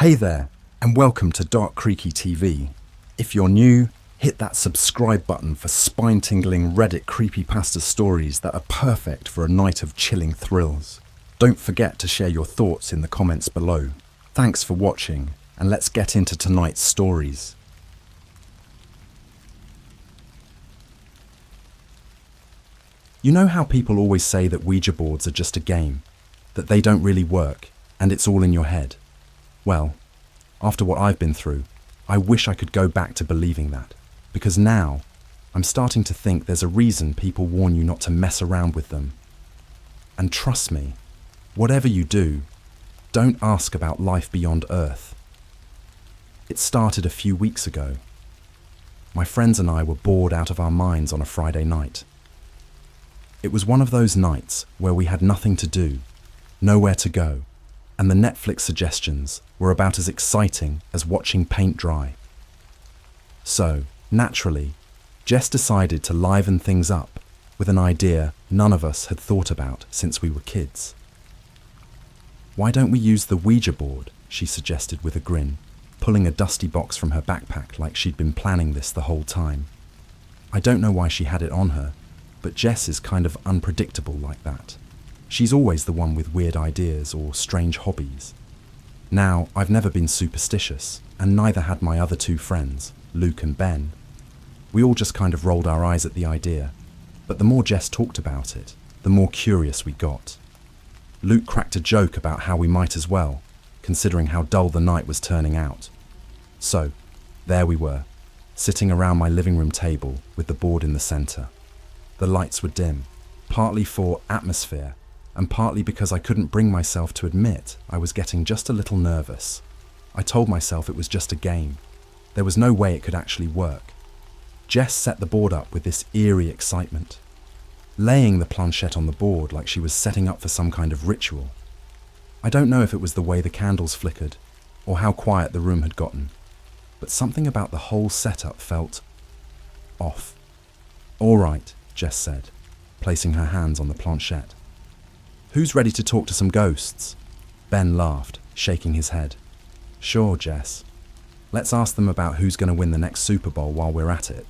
Hey there, and welcome to Dark Creaky TV. If you're new, hit that subscribe button for spine-tingling Reddit creepypasta stories that are perfect for a night of chilling thrills. Don't forget to share your thoughts in the comments below. Thanks for watching, and let's get into tonight's stories. You know how people always say that Ouija boards are just a game, that they don't really work, and it's all in your head? Well, after what I've been through, I wish I could go back to believing that, because now I'm starting to think there's a reason people warn you not to mess around with them. And trust me, whatever you do, don't ask about life beyond Earth. It started a few weeks ago. My friends and I were bored out of our minds on a Friday night. It was one of those nights where we had nothing to do, nowhere to go, and the Netflix suggestions were about as exciting as watching paint dry. So, naturally, Jess decided to liven things up with an idea none of us had thought about since we were kids. "Why don't we use the Ouija board?" she suggested with a grin, pulling a dusty box from her backpack like she'd been planning this the whole time. I don't know why she had it on her, but Jess is kind of unpredictable like that. She's always the one with weird ideas or strange hobbies. Now, I've never been superstitious, and neither had my other two friends, Luke and Ben. We all just kind of rolled our eyes at the idea, but the more Jess talked about it, the more curious we got. Luke cracked a joke about how we might as well, considering how dull the night was turning out. So, there we were, sitting around my living room table with the board in the centre. The lights were dim, partly for atmosphere, and partly because I couldn't bring myself to admit I was getting just a little nervous. I told myself it was just a game. There was no way it could actually work. Jess set the board up with this eerie excitement, laying the planchette on the board like she was setting up for some kind of ritual. I don't know if it was the way the candles flickered, or how quiet the room had gotten, but something about the whole setup felt off. "All right," Jess said, placing her hands on the planchette. "Who's ready to talk to some ghosts?" Ben laughed, shaking his head. "Sure, Jess. Let's ask them about who's going to win the next Super Bowl while we're at it."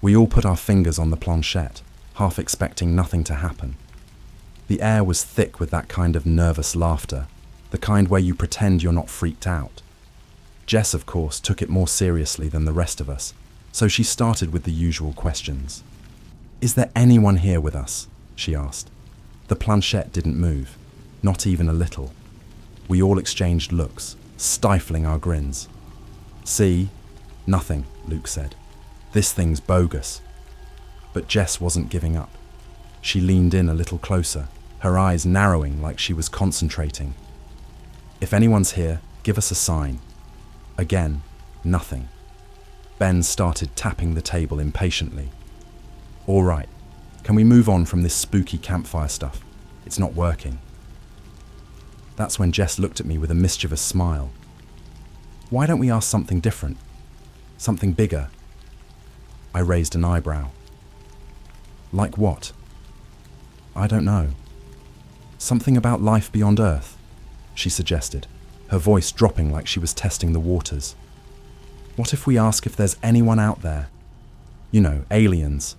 We all put our fingers on the planchette, half expecting nothing to happen. The air was thick with that kind of nervous laughter, the kind where you pretend you're not freaked out. Jess, of course, took it more seriously than the rest of us, so she started with the usual questions. "Is there anyone here with us?" she asked. The planchette didn't move, not even a little. We all exchanged looks, stifling our grins. "See? Nothing," Luke said. "This thing's bogus." But Jess wasn't giving up. She leaned in a little closer, her eyes narrowing like she was concentrating. "If anyone's here, give us a sign." Again, nothing. Ben started tapping the table impatiently. "All right, can we move on from this spooky campfire stuff? It's not working." That's when Jess looked at me with a mischievous smile. "Why don't we ask something different? Something bigger?" I raised an eyebrow. "Like what?" "I don't know. Something about life beyond Earth," she suggested, her voice dropping like she was testing the waters. "What if we ask if there's anyone out there? You know, aliens."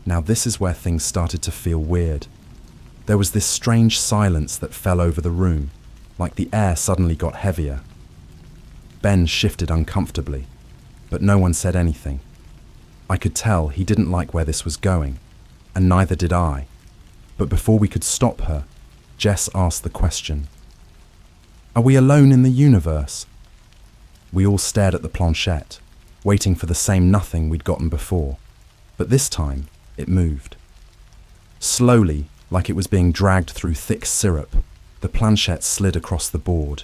Now this is where things started to feel weird. There was this strange silence that fell over the room, like the air suddenly got heavier. Ben shifted uncomfortably, but no one said anything. I could tell he didn't like where this was going, and neither did I. But before we could stop her, Jess asked the question. "Are we alone in the universe?" We all stared at the planchette, waiting for the same nothing we'd gotten before, but this time it moved. Slowly, like it was being dragged through thick syrup, the planchette slid across the board.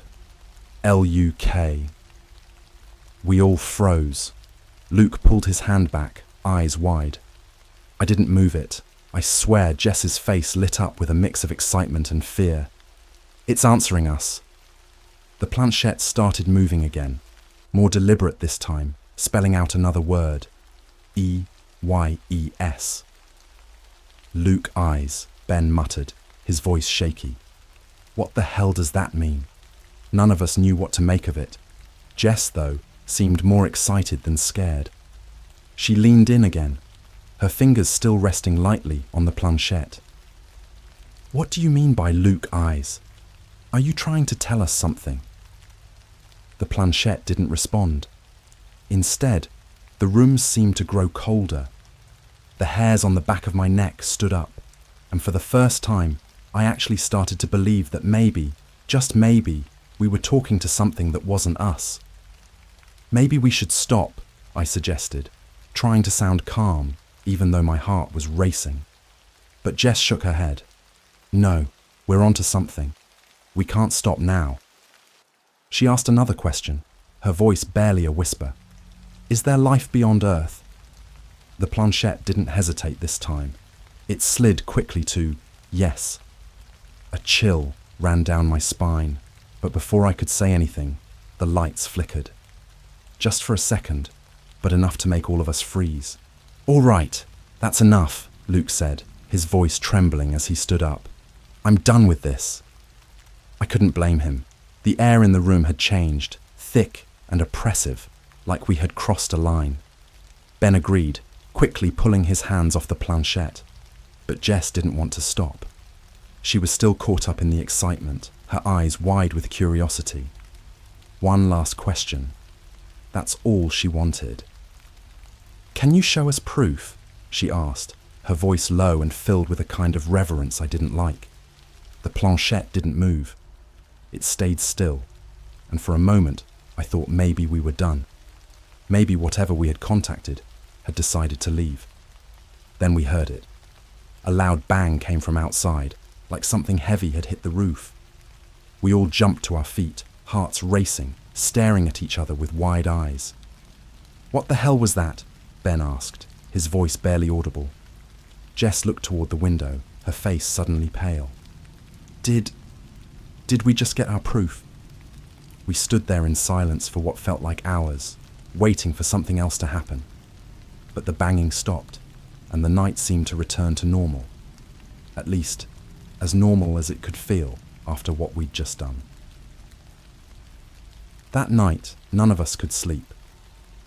LUK. We all froze. Luke pulled his hand back, eyes wide. I didn't move it. I swear Jess's face lit up with a mix of excitement and fear. "It's answering us." The planchette started moving again, more deliberate this time, spelling out another word. EYES. "Luke eyes," Ben muttered, his voice shaky. "What the hell does that mean?" None of us knew what to make of it. Jess, though, seemed more excited than scared. She leaned in again, her fingers still resting lightly on the planchette. "What do you mean by Luke eyes? Are you trying to tell us something?" The planchette didn't respond. Instead, the room seemed to grow colder. The hairs on the back of my neck stood up, and for the first time, I actually started to believe that maybe, just maybe, we were talking to something that wasn't us. "Maybe we should stop," I suggested, trying to sound calm, even though my heart was racing. But Jess shook her head. "No, we're onto something. We can't stop now." She asked another question, her voice barely a whisper. "Is there life beyond Earth?" The planchette didn't hesitate this time. It slid quickly to yes. A chill ran down my spine, but before I could say anything, the lights flickered. Just for a second, but enough to make all of us freeze. "All right, that's enough," Luke said, his voice trembling as he stood up. "I'm done with this." I couldn't blame him. The air in the room had changed, thick and oppressive, like we had crossed a line. Ben agreed, quickly pulling his hands off the planchette. But Jess didn't want to stop. She was still caught up in the excitement, her eyes wide with curiosity. One last question. That's all she wanted. "Can you show us proof?" she asked, her voice low and filled with a kind of reverence I didn't like. The planchette didn't move. It stayed still, and for a moment I thought maybe we were done. Maybe whatever we had contacted had decided to leave. Then we heard it. A loud bang came from outside, like something heavy had hit the roof. We all jumped to our feet, hearts racing, staring at each other with wide eyes. "What the hell was that?" Ben asked, his voice barely audible. Jess looked toward the window, her face suddenly pale. Did we just get our proof?" We stood there in silence for what felt like hours, waiting for something else to happen. But the banging stopped, and the night seemed to return to normal. At least, as normal as it could feel after what we'd just done. That night, none of us could sleep.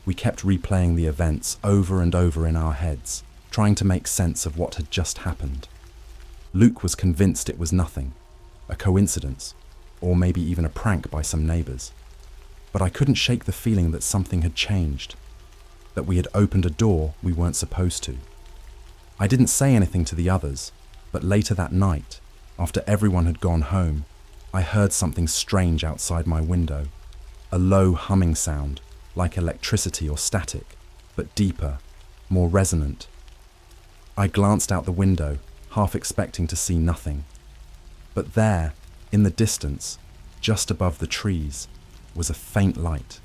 We kept replaying the events over and over in our heads, trying to make sense of what had just happened. Luke was convinced it was nothing, a coincidence, or maybe even a prank by some neighbors. But I couldn't shake the feeling that something had changed, that we had opened a door we weren't supposed to. I didn't say anything to the others, but later that night, after everyone had gone home, I heard something strange outside my window, a low humming sound, like electricity or static, but deeper, more resonant. I glanced out the window, half expecting to see nothing. But there, in the distance, just above the trees, was a faint light.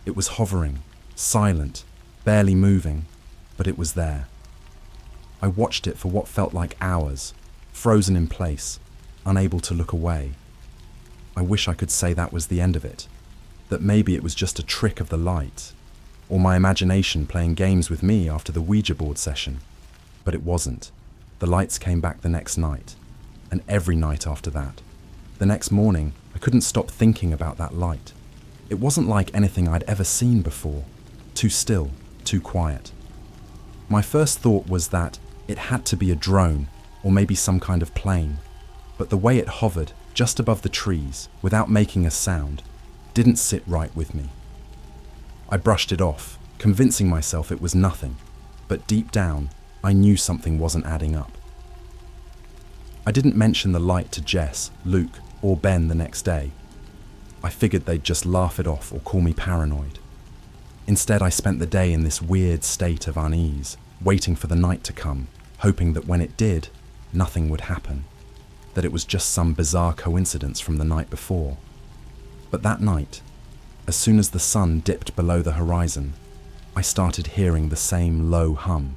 It was hovering, silent, barely moving, but it was there. I watched it for what felt like hours, frozen in place, unable to look away. I wish I could say that was the end of it, that maybe it was just a trick of the light, or my imagination playing games with me after the Ouija board session. But it wasn't. The lights came back the next night, and every night after that. The next morning, I couldn't stop thinking about that light. It wasn't like anything I'd ever seen before. Too still, too quiet. My first thought was that it had to be a drone, or maybe some kind of plane. But the way it hovered just above the trees, without making a sound, didn't sit right with me. I brushed it off, convincing myself it was nothing, but deep down, I knew something wasn't adding up. I didn't mention the light to Jess, Luke, or Ben the next day. I figured they'd just laugh it off or call me paranoid. Instead, I spent the day in this weird state of unease, waiting for the night to come, hoping that when it did, nothing would happen, that it was just some bizarre coincidence from the night before. But that night, as soon as the sun dipped below the horizon, I started hearing the same low hum.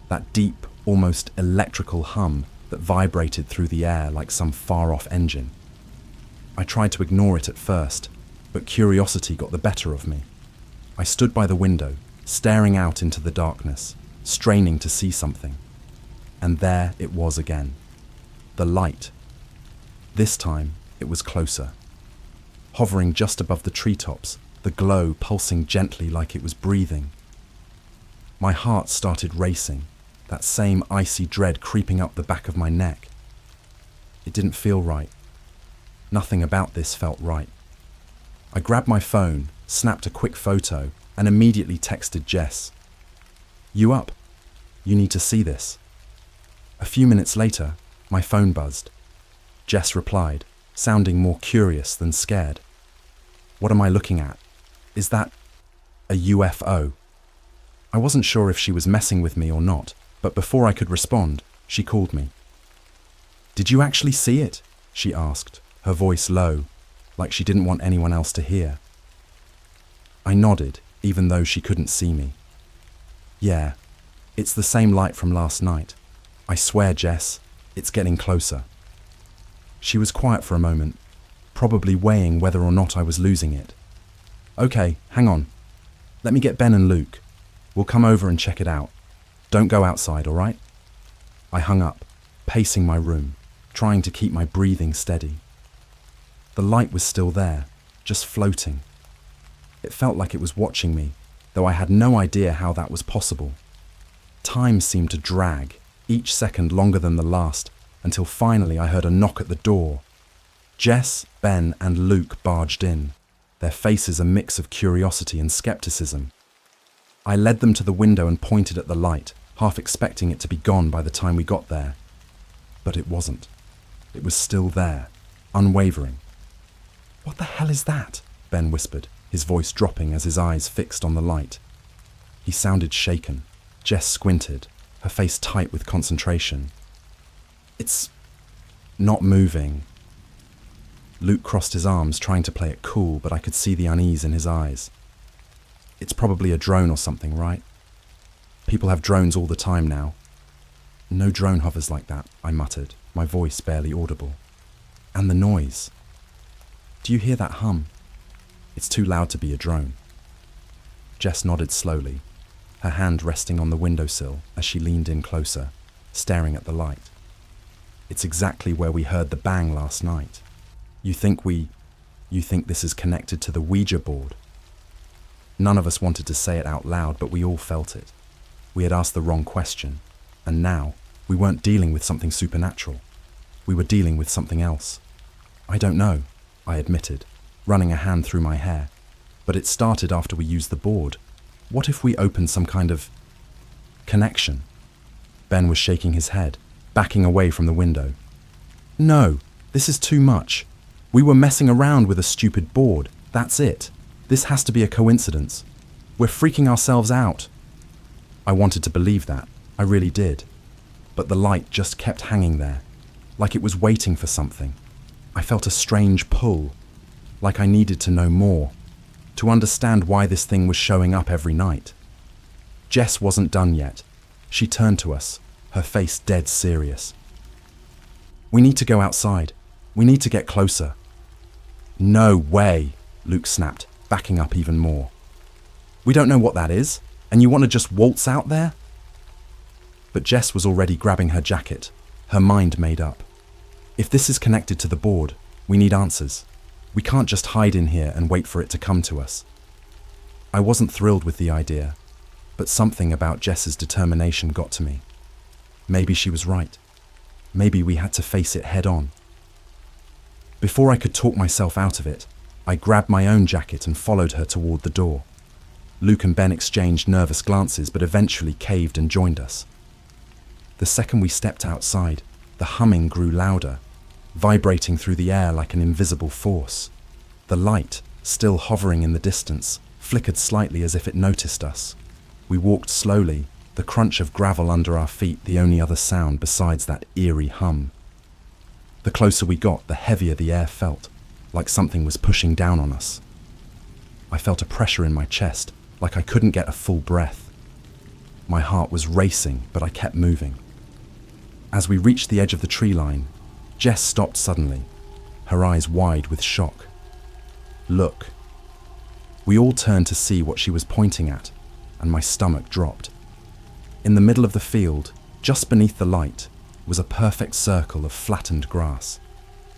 That deep, almost electrical hum that vibrated through the air like some far-off engine. I tried to ignore it at first, but curiosity got the better of me. I stood by the window, staring out into the darkness, straining to see something. And there it was again. The light. This time, it was closer. hovering just above the treetops, the glow pulsing gently like it was breathing. My heart started racing, that same icy dread creeping up the back of my neck. It didn't feel right. Nothing about this felt right. I grabbed my phone, snapped a quick photo, and immediately texted Jess. "You up? You need to see this." A few minutes later, my phone buzzed. Jess replied, sounding more curious than scared. "What am I looking at? Is that a UFO?" I wasn't sure if she was messing with me or not, but before I could respond, she called me. "Did you actually see it?" she asked, her voice low, like she didn't want anyone else to hear. I nodded, even though she couldn't see me. "Yeah, it's the same light from last night. I swear, Jess, it's getting closer." She was quiet for a moment, probably weighing whether or not I was losing it. "Okay, hang on. Let me get Ben and Luke. We'll come over and check it out. Don't go outside, all right?" I hung up, pacing my room, trying to keep my breathing steady. The light was still there, just floating. It felt like it was watching me, though I had no idea how that was possible. Time seemed to drag, each second longer than the last, until finally I heard a knock at the door. Jess, Ben, and Luke barged in, their faces a mix of curiosity and skepticism. I led them to the window and pointed at the light, half expecting it to be gone by the time we got there. But it wasn't. It was still there, unwavering. "What the hell is that?" Ben whispered, his voice dropping as his eyes fixed on the light. He sounded shaken. Jess squinted, her face tight with concentration. "It's not moving." Luke crossed his arms, trying to play it cool, but I could see the unease in his eyes. "It's probably a drone or something, right? People have drones all the time now." "No drone hovers like that," I muttered, my voice barely audible. "And the noise. Do you hear that hum? It's too loud to be a drone." Jess nodded slowly, her hand resting on the windowsill as she leaned in closer, staring at the light. "It's exactly where we heard the bang last night. You think this is connected to the Ouija board?" None of us wanted to say it out loud, but we all felt it. We had asked the wrong question, and now we weren't dealing with something supernatural. We were dealing with something else. "I don't know," I admitted, running a hand through my hair. "But it started after we used the board. What if we opened some kind of connection?" Ben was shaking his head, backing away from the window. "No, this is too much. We were messing around with a stupid board. That's it. This has to be a coincidence. We're freaking ourselves out." I wanted to believe that. I really did. But the light just kept hanging there, like it was waiting for something. I felt a strange pull, like I needed to know more, to understand why this thing was showing up every night. Jess wasn't done yet. She turned to us, her face dead serious. "We need to go outside. We need to get closer." "No way," Luke snapped, backing up even more. "We don't know what that is, and you want to just waltz out there?" But Jess was already grabbing her jacket, her mind made up. "If this is connected to the board, we need answers. We can't just hide in here and wait for it to come to us." I wasn't thrilled with the idea, but something about Jess's determination got to me. Maybe she was right. Maybe we had to face it head on. Before I could talk myself out of it, I grabbed my own jacket and followed her toward the door. Luke and Ben exchanged nervous glances, but eventually caved and joined us. The second we stepped outside, the humming grew louder, vibrating through the air like an invisible force. The light, still hovering in the distance, flickered slightly as if it noticed us. We walked slowly, the crunch of gravel under our feet the only other sound besides that eerie hum. The closer we got, the heavier the air felt, like something was pushing down on us. I felt a pressure in my chest, like I couldn't get a full breath. My heart was racing, but I kept moving. As we reached the edge of the tree line, Jess stopped suddenly, her eyes wide with shock. "Look." We all turned to see what she was pointing at, and my stomach dropped. In the middle of the field, just beneath the light, was a perfect circle of flattened grass.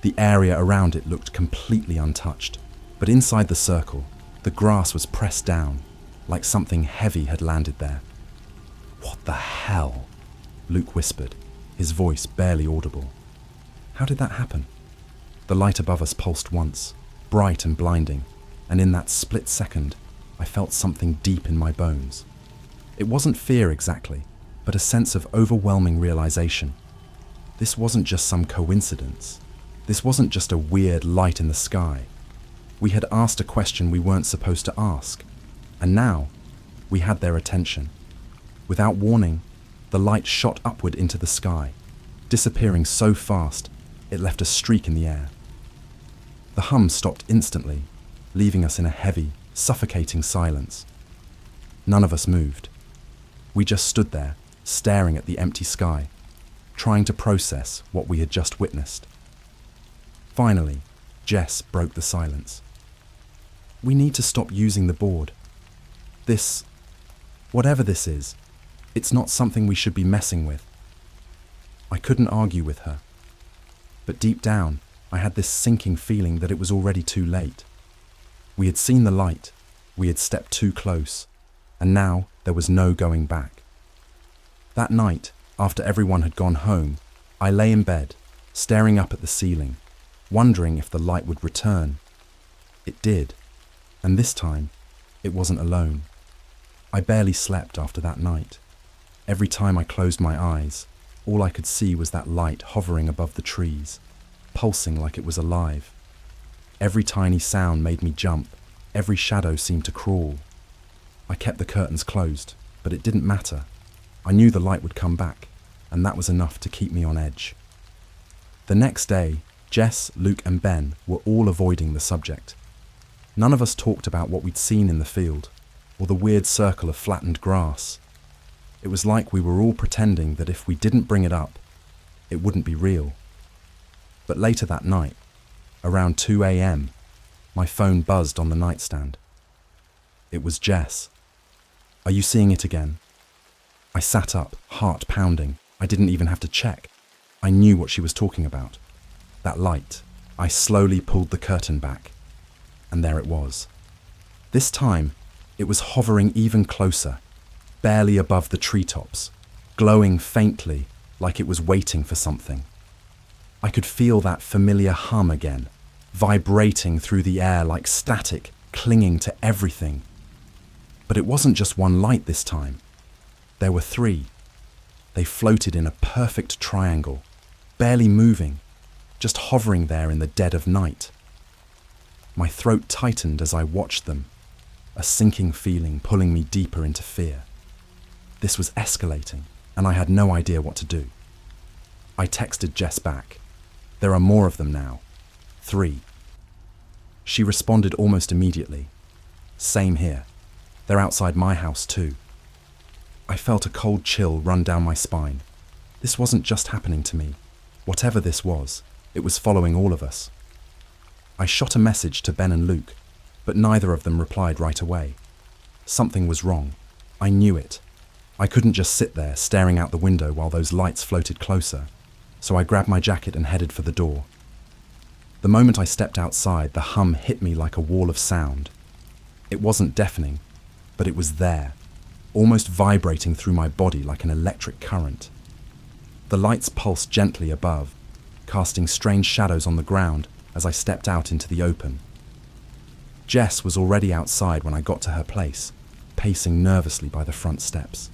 The area around it looked completely untouched. But inside the circle, the grass was pressed down, like something heavy had landed there. "What the hell?" Luke whispered, his voice barely audible. "How did that happen?" The light above us pulsed once, bright and blinding, and in that split second, I felt something deep in my bones. It wasn't fear exactly, but a sense of overwhelming realization. This wasn't just some coincidence. This wasn't just a weird light in the sky. We had asked a question we weren't supposed to ask, and now we had their attention. Without warning, the light shot upward into the sky, disappearing so fast it left a streak in the air. The hum stopped instantly, leaving us in a heavy, suffocating silence. None of us moved. We just stood there, staring at the empty sky, trying to process what we had just witnessed. Finally, Jess broke the silence. "We need to stop using the board. This, whatever this is, it's not something we should be messing with." I couldn't argue with her, but deep down, I had this sinking feeling that it was already too late. We had seen the light, we had stepped too close, and now there was no going back. That night, after everyone had gone home, I lay in bed, staring up at the ceiling, wondering if the light would return. It did, and this time, it wasn't alone. I barely slept after that night. Every time I closed my eyes, all I could see was that light hovering above the trees, pulsing like it was alive. Every tiny sound made me jump, every shadow seemed to crawl. I kept the curtains closed, but it didn't matter. I knew the light would come back, and that was enough to keep me on edge. The next day, Jess, Luke, and Ben were all avoiding the subject. None of us talked about what we'd seen in the field, or the weird circle of flattened grass. It was like we were all pretending that if we didn't bring it up, it wouldn't be real. But later that night, around 2 a.m., my phone buzzed on the nightstand. It was Jess. "Are you seeing it again?" I sat up, heart pounding. I didn't even have to check. I knew what she was talking about. That light. I slowly pulled the curtain back, and there it was. This time, it was hovering even closer, barely above the treetops, glowing faintly like it was waiting for something. I could feel that familiar hum again, vibrating through the air like static, clinging to everything. But it wasn't just one light this time. There were 3. They floated in a perfect triangle, barely moving, just hovering there in the dead of night. My throat tightened as I watched them, a sinking feeling pulling me deeper into fear. This was escalating, and I had no idea what to do. I texted Jess back. "There are more of them now. 3. She responded almost immediately. "Same here. They're outside my house too." I felt a cold chill run down my spine. This wasn't just happening to me. Whatever this was, it was following all of us. I shot a message to Ben and Luke, but neither of them replied right away. Something was wrong. I knew it. I couldn't just sit there staring out the window while those lights floated closer, so I grabbed my jacket and headed for the door. The moment I stepped outside, the hum hit me like a wall of sound. It wasn't deafening, but it was there, almost vibrating through my body like an electric current. The lights pulsed gently above, casting strange shadows on the ground as I stepped out into the open. Jess was already outside when I got to her place, pacing nervously by the front steps.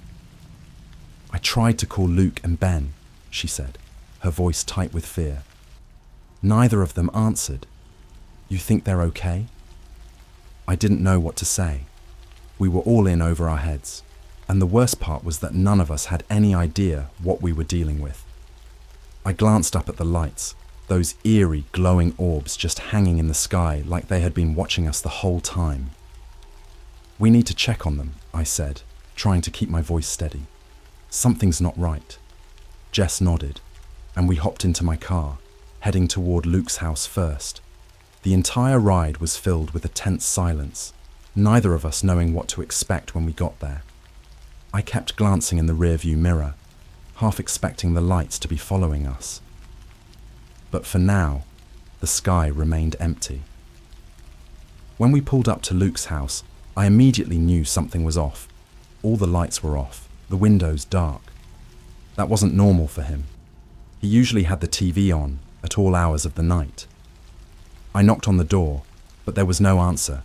"I tried to call Luke and Ben," she said, her voice tight with fear. "Neither of them answered. You think they're okay?" I didn't know what to say. We were all in over our heads, and the worst part was that none of us had any idea what we were dealing with. I glanced up at the lights, those eerie, glowing orbs just hanging in the sky like they had been watching us the whole time. "We need to check on them," I said, trying to keep my voice steady. "Something's not right." Jess nodded, and we hopped into my car, heading toward Luke's house first. The entire ride was filled with a tense silence, neither of us knowing what to expect when we got there. I kept glancing in the rearview mirror, half expecting the lights to be following us. But for now, the sky remained empty. When we pulled up to Luke's house, I immediately knew something was off. All the lights were off, the windows dark. That wasn't normal for him. He usually had the TV on at all hours of the night. I knocked on the door, but there was no answer.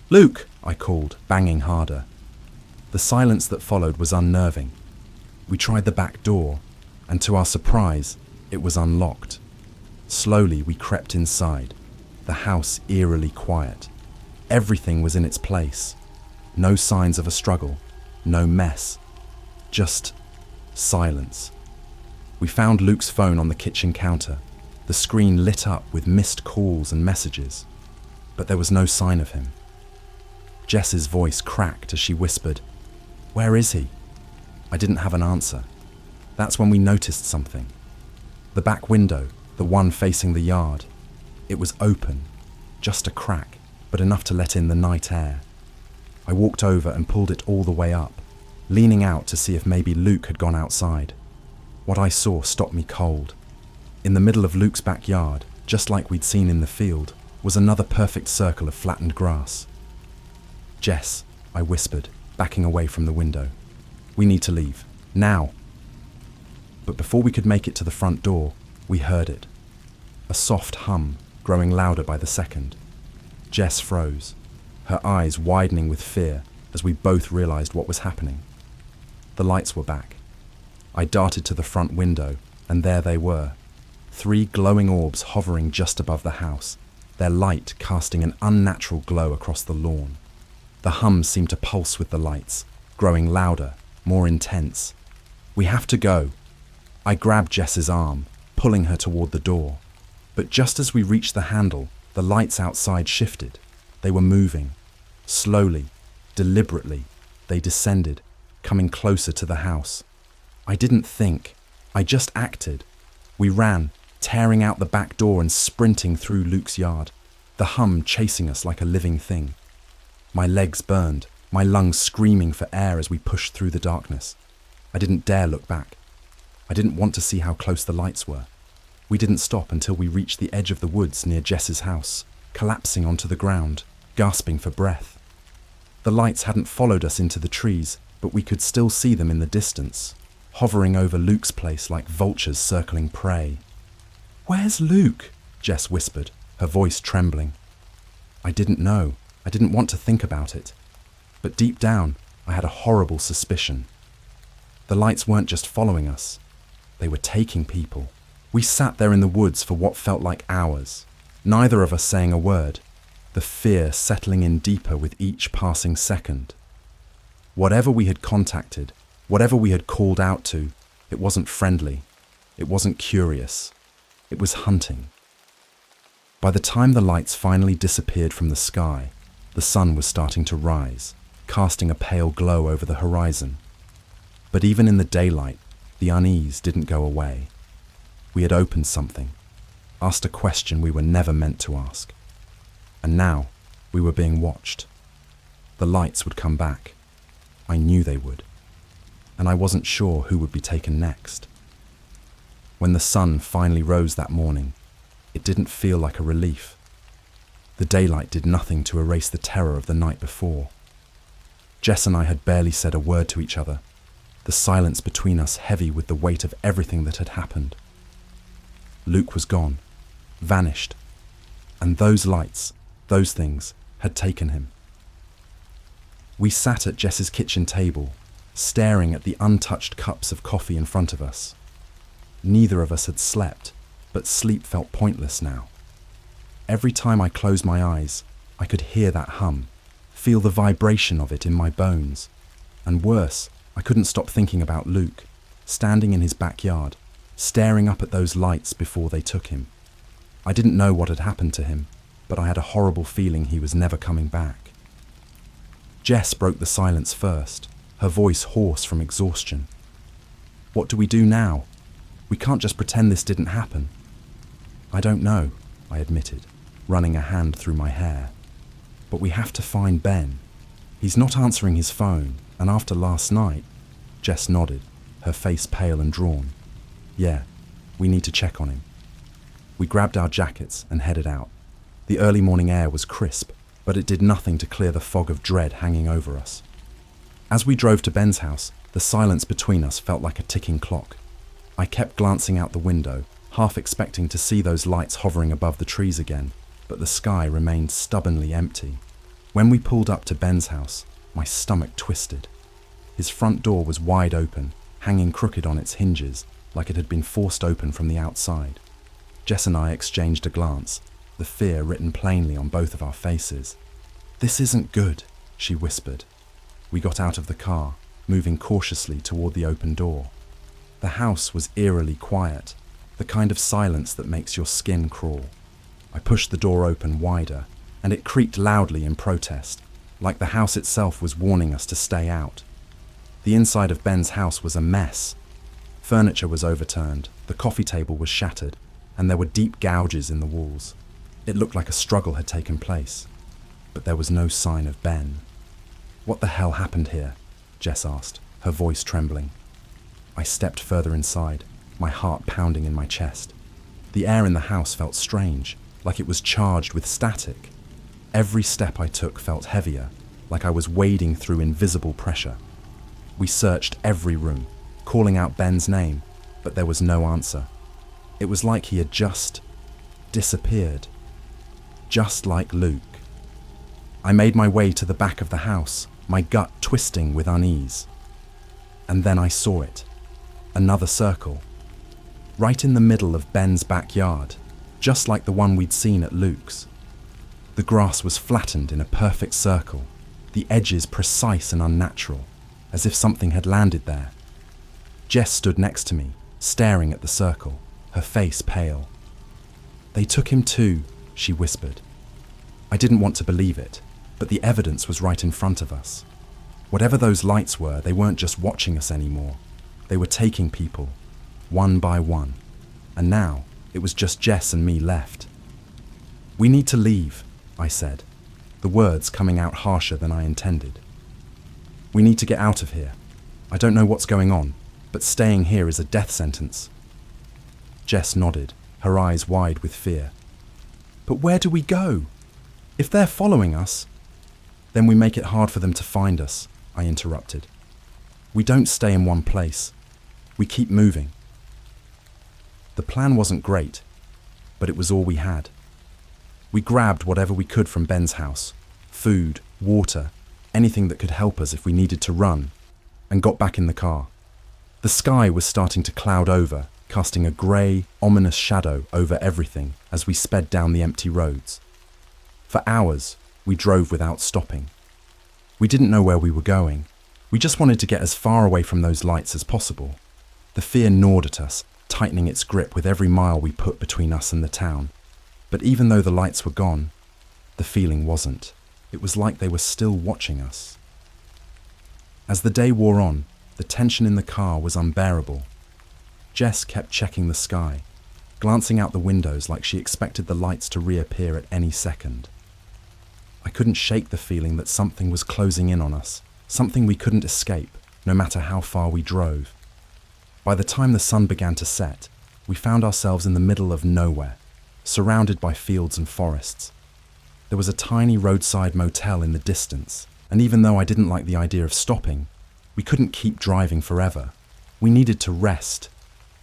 "Luke!" I called, banging harder. The silence that followed was unnerving. We tried the back door, and to our surprise, it was unlocked. Slowly we crept inside, the house eerily quiet. Everything was in its place. No signs of a struggle, no mess, just silence. We found Luke's phone on the kitchen counter, the screen lit up with missed calls and messages, but there was no sign of him. Jess's voice cracked as she whispered, "Where is he?" I didn't have an answer. That's when we noticed something. The back window, the one facing the yard, it was open, just a crack, but enough to let in the night air. I walked over and pulled it all the way up, leaning out to see if maybe Luke had gone outside. What I saw stopped me cold. In the middle of Luke's backyard, just like we'd seen in the field, was another perfect circle of flattened grass. "Jess," I whispered, backing away from the window. "We need to leave. Now." But before we could make it to the front door, we heard it. A soft hum, growing louder by the second. Jess froze, her eyes widening with fear as we both realized what was happening. The lights were back. I darted to the front window, and there they were. 3 glowing orbs hovering just above the house, their light casting an unnatural glow across the lawn. The hum seemed to pulse with the lights, growing louder, more intense. "We have to go." I grabbed Jess's arm, pulling her toward the door. But just as we reached the handle, the lights outside shifted. They were moving. Slowly, deliberately, they descended, coming closer to the house. I didn't think. I just acted. We ran, tearing out the back door and sprinting through Luke's yard, the hum chasing us like a living thing. My legs burned, my lungs screaming for air as we pushed through the darkness. I didn't dare look back. I didn't want to see how close the lights were. We didn't stop until we reached the edge of the woods near Jess's house, collapsing onto the ground, gasping for breath. The lights hadn't followed us into the trees, but we could still see them in the distance, hovering over Luke's place like vultures circling prey. "Where's Luke?" Jess whispered, her voice trembling. I didn't know. I didn't want to think about it. But deep down, I had a horrible suspicion. The lights weren't just following us. They were taking people. We sat there in the woods for what felt like hours, neither of us saying a word, the fear settling in deeper with each passing second. Whatever we had contacted, whatever we had called out to, it wasn't friendly. It wasn't curious. It was hunting. By the time the lights finally disappeared from the sky, the sun was starting to rise, casting a pale glow over the horizon. But even in the daylight, the unease didn't go away. We had opened something, asked a question we were never meant to ask. And now, we were being watched. The lights would come back. I knew they would. And I wasn't sure who would be taken next. When the sun finally rose that morning, it didn't feel like a relief. The daylight did nothing to erase the terror of the night before. Jess and I had barely said a word to each other, the silence between us heavy with the weight of everything that had happened. Luke was gone, vanished, and those lights, those things, had taken him. We sat at Jess's kitchen table, staring at the untouched cups of coffee in front of us. Neither of us had slept, but sleep felt pointless now. Every time I closed my eyes, I could hear that hum, feel the vibration of it in my bones. And worse, I couldn't stop thinking about Luke, standing in his backyard, staring up at those lights before they took him. I didn't know what had happened to him, but I had a horrible feeling he was never coming back. Jess broke the silence first, her voice hoarse from exhaustion. "What do we do now? We can't just pretend this didn't happen." "I don't know," I admitted, running a hand through my hair. "But we have to find Ben. He's not answering his phone, and after last night..." Jess nodded, her face pale and drawn. "Yeah, we need to check on him." We grabbed our jackets and headed out. The early morning air was crisp, but it did nothing to clear the fog of dread hanging over us. As we drove to Ben's house, the silence between us felt like a ticking clock. I kept glancing out the window, half expecting to see those lights hovering above the trees again, but the sky remained stubbornly empty. When we pulled up to Ben's house, my stomach twisted. His front door was wide open, hanging crooked on its hinges, like it had been forced open from the outside. Jess and I exchanged a glance, the fear written plainly on both of our faces. "This isn't good," she whispered. We got out of the car, moving cautiously toward the open door. The house was eerily quiet, the kind of silence that makes your skin crawl. I pushed the door open wider, and it creaked loudly in protest, like the house itself was warning us to stay out. The inside of Ben's house was a mess. Furniture was overturned, the coffee table was shattered, and there were deep gouges in the walls. It looked like a struggle had taken place, but there was no sign of Ben. "What the hell happened here?" Jess asked, her voice trembling. I stepped further inside, my heart pounding in my chest. The air in the house felt strange, like it was charged with static. Every step I took felt heavier, like I was wading through invisible pressure. We searched every room, calling out Ben's name, but there was no answer. It was like he had just disappeared. Just like Luke. I made my way to the back of the house, my gut twisting with unease. And then I saw it. Another circle. Right in the middle of Ben's backyard, just like the one we'd seen at Luke's. The grass was flattened in a perfect circle, the edges precise and unnatural, as if something had landed there. Jess stood next to me, staring at the circle, her face pale. "They took him too," she whispered. I didn't want to believe it, but the evidence was right in front of us. Whatever those lights were, they weren't just watching us anymore. They were taking people, one by one. And now, it was just Jess and me left. "We need to leave," I said, the words coming out harsher than I intended. "We need to get out of here. I don't know what's going on, but staying here is a death sentence." Jess nodded, her eyes wide with fear. "But where do we go? If they're following us..." "Then we make it hard for them to find us," I interrupted. "We don't stay in one place. We keep moving." The plan wasn't great, but it was all we had. We grabbed whatever we could from Ben's house, food, water, anything that could help us if we needed to run, and got back in the car. The sky was starting to cloud over, casting a grey, ominous shadow over everything as we sped down the empty roads. For hours, we drove without stopping. We didn't know where we were going. We just wanted to get as far away from those lights as possible. The fear gnawed at us, tightening its grip with every mile we put between us and the town. But even though the lights were gone, the feeling wasn't. It was like they were still watching us. As the day wore on, the tension in the car was unbearable. Jess kept checking the sky, glancing out the windows like she expected the lights to reappear at any second. I couldn't shake the feeling that something was closing in on us, something we couldn't escape, no matter how far we drove. By the time the sun began to set, we found ourselves in the middle of nowhere, surrounded by fields and forests. There was a tiny roadside motel in the distance, and even though I didn't like the idea of stopping, we couldn't keep driving forever. We needed to rest.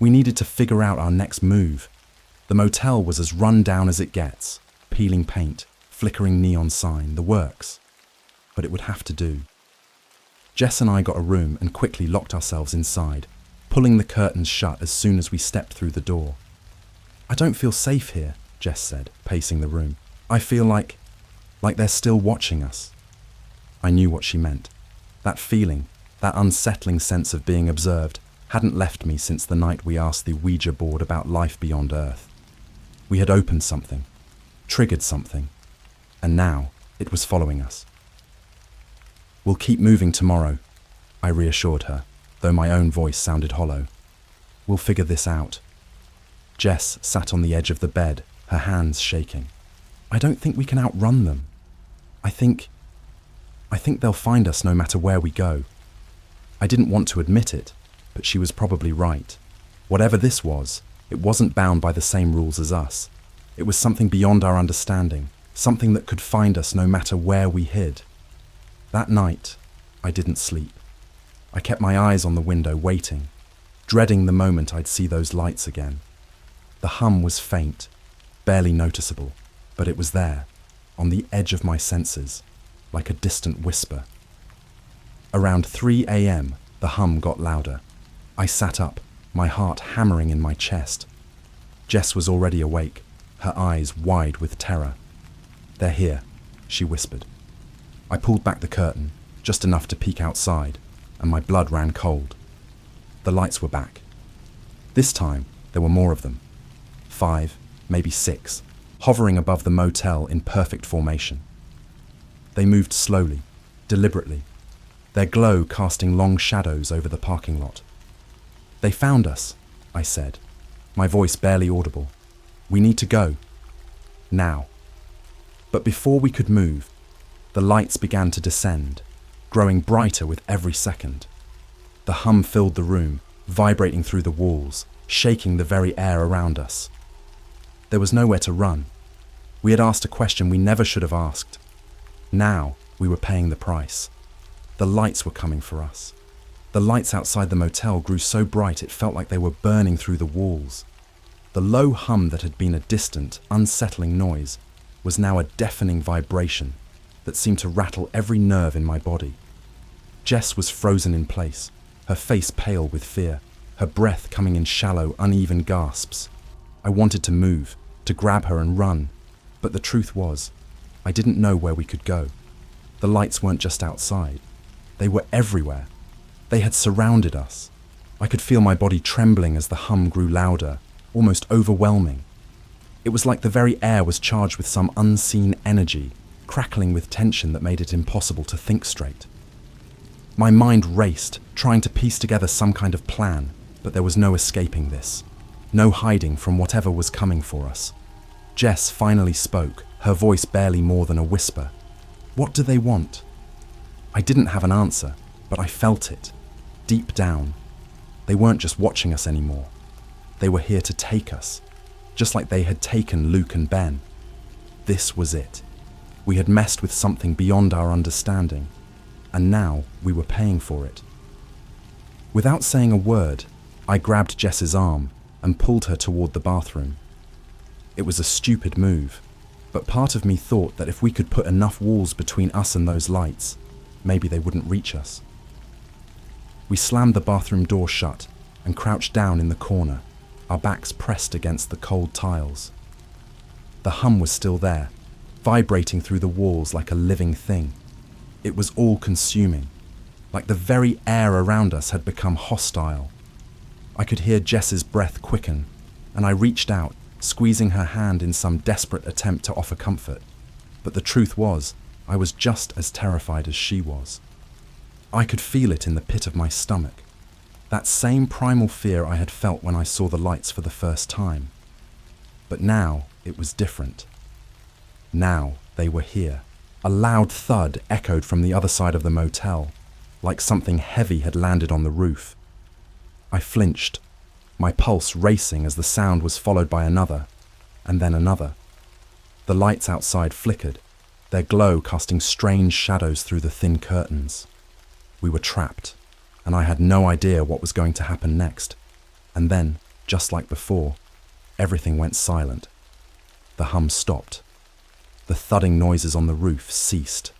We needed to figure out our next move. The motel was as run down as it gets, peeling paint, flickering neon sign, the works. But it would have to do. Jess and I got a room and quickly locked ourselves inside, pulling the curtains shut as soon as we stepped through the door. "I don't feel safe here," Jess said, pacing the room. "I feel like they're still watching us." I knew what she meant. That feeling, that unsettling sense of being observed, hadn't left me since the night we asked the Ouija board about life beyond Earth. We had opened something, triggered something, and now it was following us. "We'll keep moving tomorrow," I reassured her, though my own voice sounded hollow. "We'll figure this out." Jess sat on the edge of the bed, her hands shaking. "I don't think we can outrun them. I think they'll find us no matter where we go." I didn't want to admit it, but she was probably right. Whatever this was, it wasn't bound by the same rules as us. It was something beyond our understanding, something that could find us no matter where we hid. That night, I didn't sleep. I kept my eyes on the window waiting, dreading the moment I'd see those lights again. The hum was faint, barely noticeable, but it was there, on the edge of my senses, like a distant whisper. Around 3 a.m., the hum got louder. I sat up, my heart hammering in my chest. Jess was already awake, her eyes wide with terror. "They're here," she whispered. I pulled back the curtain, just enough to peek outside, and my blood ran cold. The lights were back. This time, there were more of them. 5, maybe 6, hovering above the motel in perfect formation. They moved slowly, deliberately, their glow casting long shadows over the parking lot. "They found us," I said, my voice barely audible. "We need to go. Now." But before we could move, the lights began to descend, growing brighter with every second. The hum filled the room, vibrating through the walls, shaking the very air around us. There was nowhere to run. We had asked a question we never should have asked. Now we were paying the price. The lights were coming for us. The lights outside the motel grew so bright it felt like they were burning through the walls. The low hum that had been a distant, unsettling noise was now a deafening vibration that seemed to rattle every nerve in my body. Jess was frozen in place, her face pale with fear, her breath coming in shallow, uneven gasps. I wanted to move, to grab her and run, but the truth was, I didn't know where we could go. The lights weren't just outside. They were everywhere. They had surrounded us. I could feel my body trembling as the hum grew louder, almost overwhelming. It was like the very air was charged with some unseen energy, crackling with tension that made it impossible to think straight. My mind raced, trying to piece together some kind of plan, but there was no escaping this. No hiding from whatever was coming for us. Jess finally spoke, her voice barely more than a whisper. "What do they want?" I didn't have an answer, but I felt it, deep down. They weren't just watching us anymore. They were here to take us, just like they had taken Luke and Ben. This was it. We had messed with something beyond our understanding, and now we were paying for it. Without saying a word, I grabbed Jess's arm and pulled her toward the bathroom. It was a stupid move, but part of me thought that if we could put enough walls between us and those lights, maybe they wouldn't reach us. We slammed the bathroom door shut and crouched down in the corner, our backs pressed against the cold tiles. The hum was still there, vibrating through the walls like a living thing. It was all-consuming, like the very air around us had become hostile. I could hear Jess's breath quicken, and I reached out, squeezing her hand in some desperate attempt to offer comfort. But the truth was, I was just as terrified as she was. I could feel it in the pit of my stomach, that same primal fear I had felt when I saw the lights for the first time. But now it was different. Now they were here. A loud thud echoed from the other side of the motel, like something heavy had landed on the roof. I flinched, my pulse racing as the sound was followed by another, and then another. The lights outside flickered, their glow casting strange shadows through the thin curtains. We were trapped, and I had no idea what was going to happen next. And then, just like before, everything went silent. The hum stopped. The thudding noises on the roof ceased.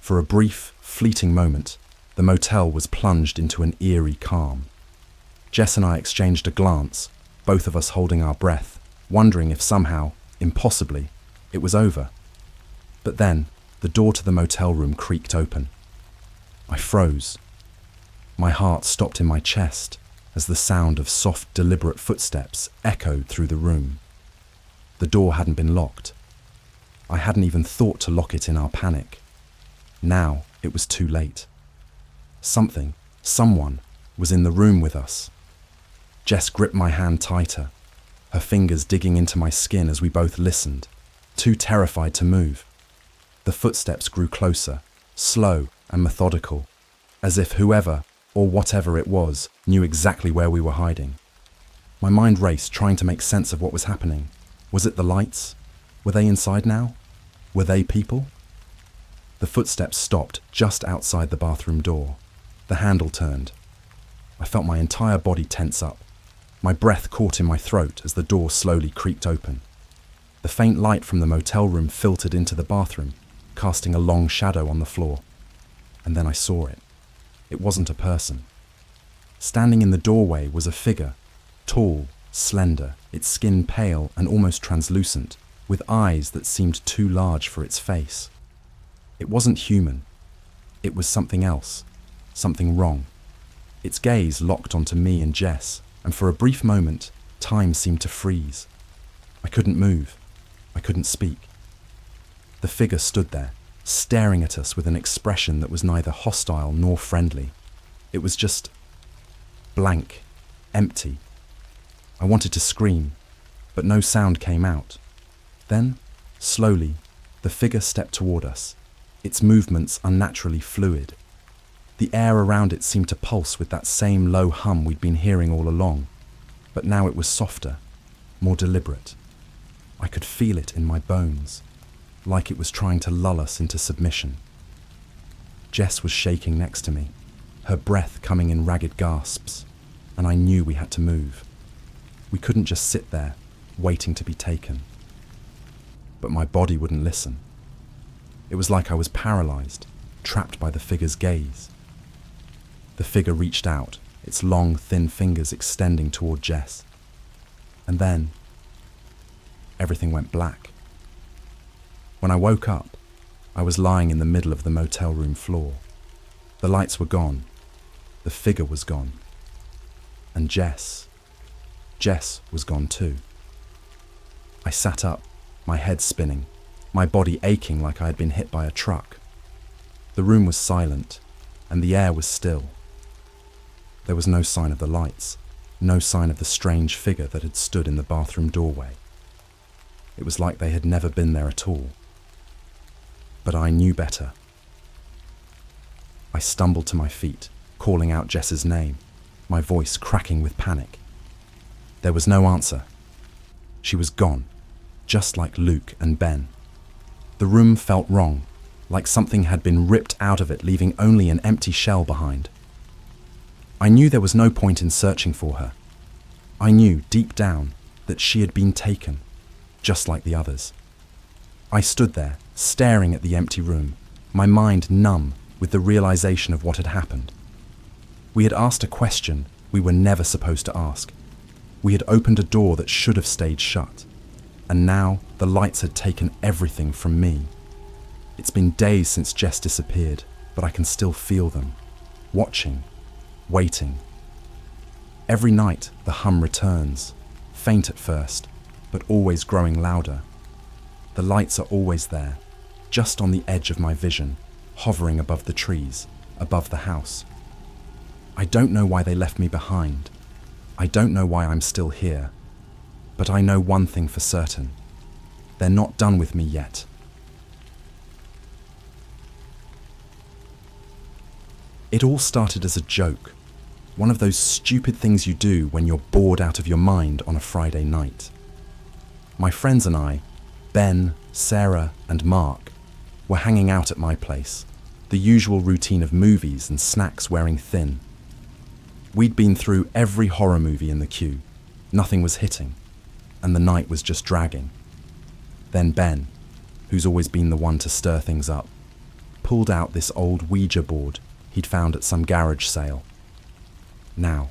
For a brief, fleeting moment, the motel was plunged into an eerie calm. Jess and I exchanged a glance, both of us holding our breath, wondering if somehow, impossibly, it was over. But then, the door to the motel room creaked open. I froze. My heart stopped in my chest as the sound of soft, deliberate footsteps echoed through the room. The door hadn't been locked. I hadn't even thought to lock it in our panic. Now it was too late. Someone was in the room with us. Jess gripped my hand tighter, her fingers digging into my skin as we both listened, too terrified to move. The footsteps grew closer, slow and methodical, as if whoever or whatever it was knew exactly where we were hiding. My mind raced, trying to make sense of what was happening. Was it the lights? Were they inside now? Were they people? The footsteps stopped just outside the bathroom door. The handle turned. I felt my entire body tense up. My breath caught in my throat as the door slowly creaked open. The faint light from the motel room filtered into the bathroom, casting a long shadow on the floor. And then I saw it. It wasn't a person. Standing in the doorway was a figure, tall, slender, its skin pale and almost translucent, with eyes that seemed too large for its face. It wasn't human. It was something else, something wrong. Its gaze locked onto me and Jess, and for a brief moment, time seemed to freeze. I couldn't move. I couldn't speak. The figure stood there, staring at us with an expression that was neither hostile nor friendly. It was just blank, empty. I wanted to scream, but no sound came out. Then, slowly, the figure stepped toward us, its movements unnaturally fluid. The air around it seemed to pulse with that same low hum we'd been hearing all along, but now it was softer, more deliberate. I could feel it in my bones, like it was trying to lull us into submission. Jess was shaking next to me, her breath coming in ragged gasps, and I knew we had to move. We couldn't just sit there, waiting to be taken. But my body wouldn't listen. It was like I was paralyzed, trapped by the figure's gaze. The figure reached out, its long, thin fingers extending toward Jess. And then, everything went black. When I woke up, I was lying in the middle of the motel room floor. The lights were gone. The figure was gone. And Jess was gone too. I sat up, my head spinning, my body aching like I had been hit by a truck. The room was silent, and the air was still. There was no sign of the lights, no sign of the strange figure that had stood in the bathroom doorway. It was like they had never been there at all. But I knew better. I stumbled to my feet, calling out Jess's name, my voice cracking with panic. There was no answer. She was gone, just like Luke and Ben. The room felt wrong, like something had been ripped out of it, leaving only an empty shell behind. I knew there was no point in searching for her. I knew, deep down, that she had been taken, just like the others. I stood there, staring at the empty room, my mind numb with the realization of what had happened. We had asked a question we were never supposed to ask. We had opened a door that should have stayed shut. And now the lights had taken everything from me. It's been days since Jess disappeared, but I can still feel them, watching, waiting. Every night the hum returns, faint at first, but always growing louder. The lights are always there, just on the edge of my vision, hovering above the trees, above the house. I don't know why they left me behind. I don't know why I'm still here. But I know one thing for certain. They're not done with me yet. It all started as a joke. One of those stupid things you do when you're bored out of your mind on a Friday night. My friends and I, Ben, Sarah, and Mark, were hanging out at my place, the usual routine of movies and snacks wearing thin. We'd been through every horror movie in the queue. Nothing was hitting, and the night was just dragging. Then Ben, who's always been the one to stir things up, pulled out this old Ouija board he'd found at some garage sale. Now,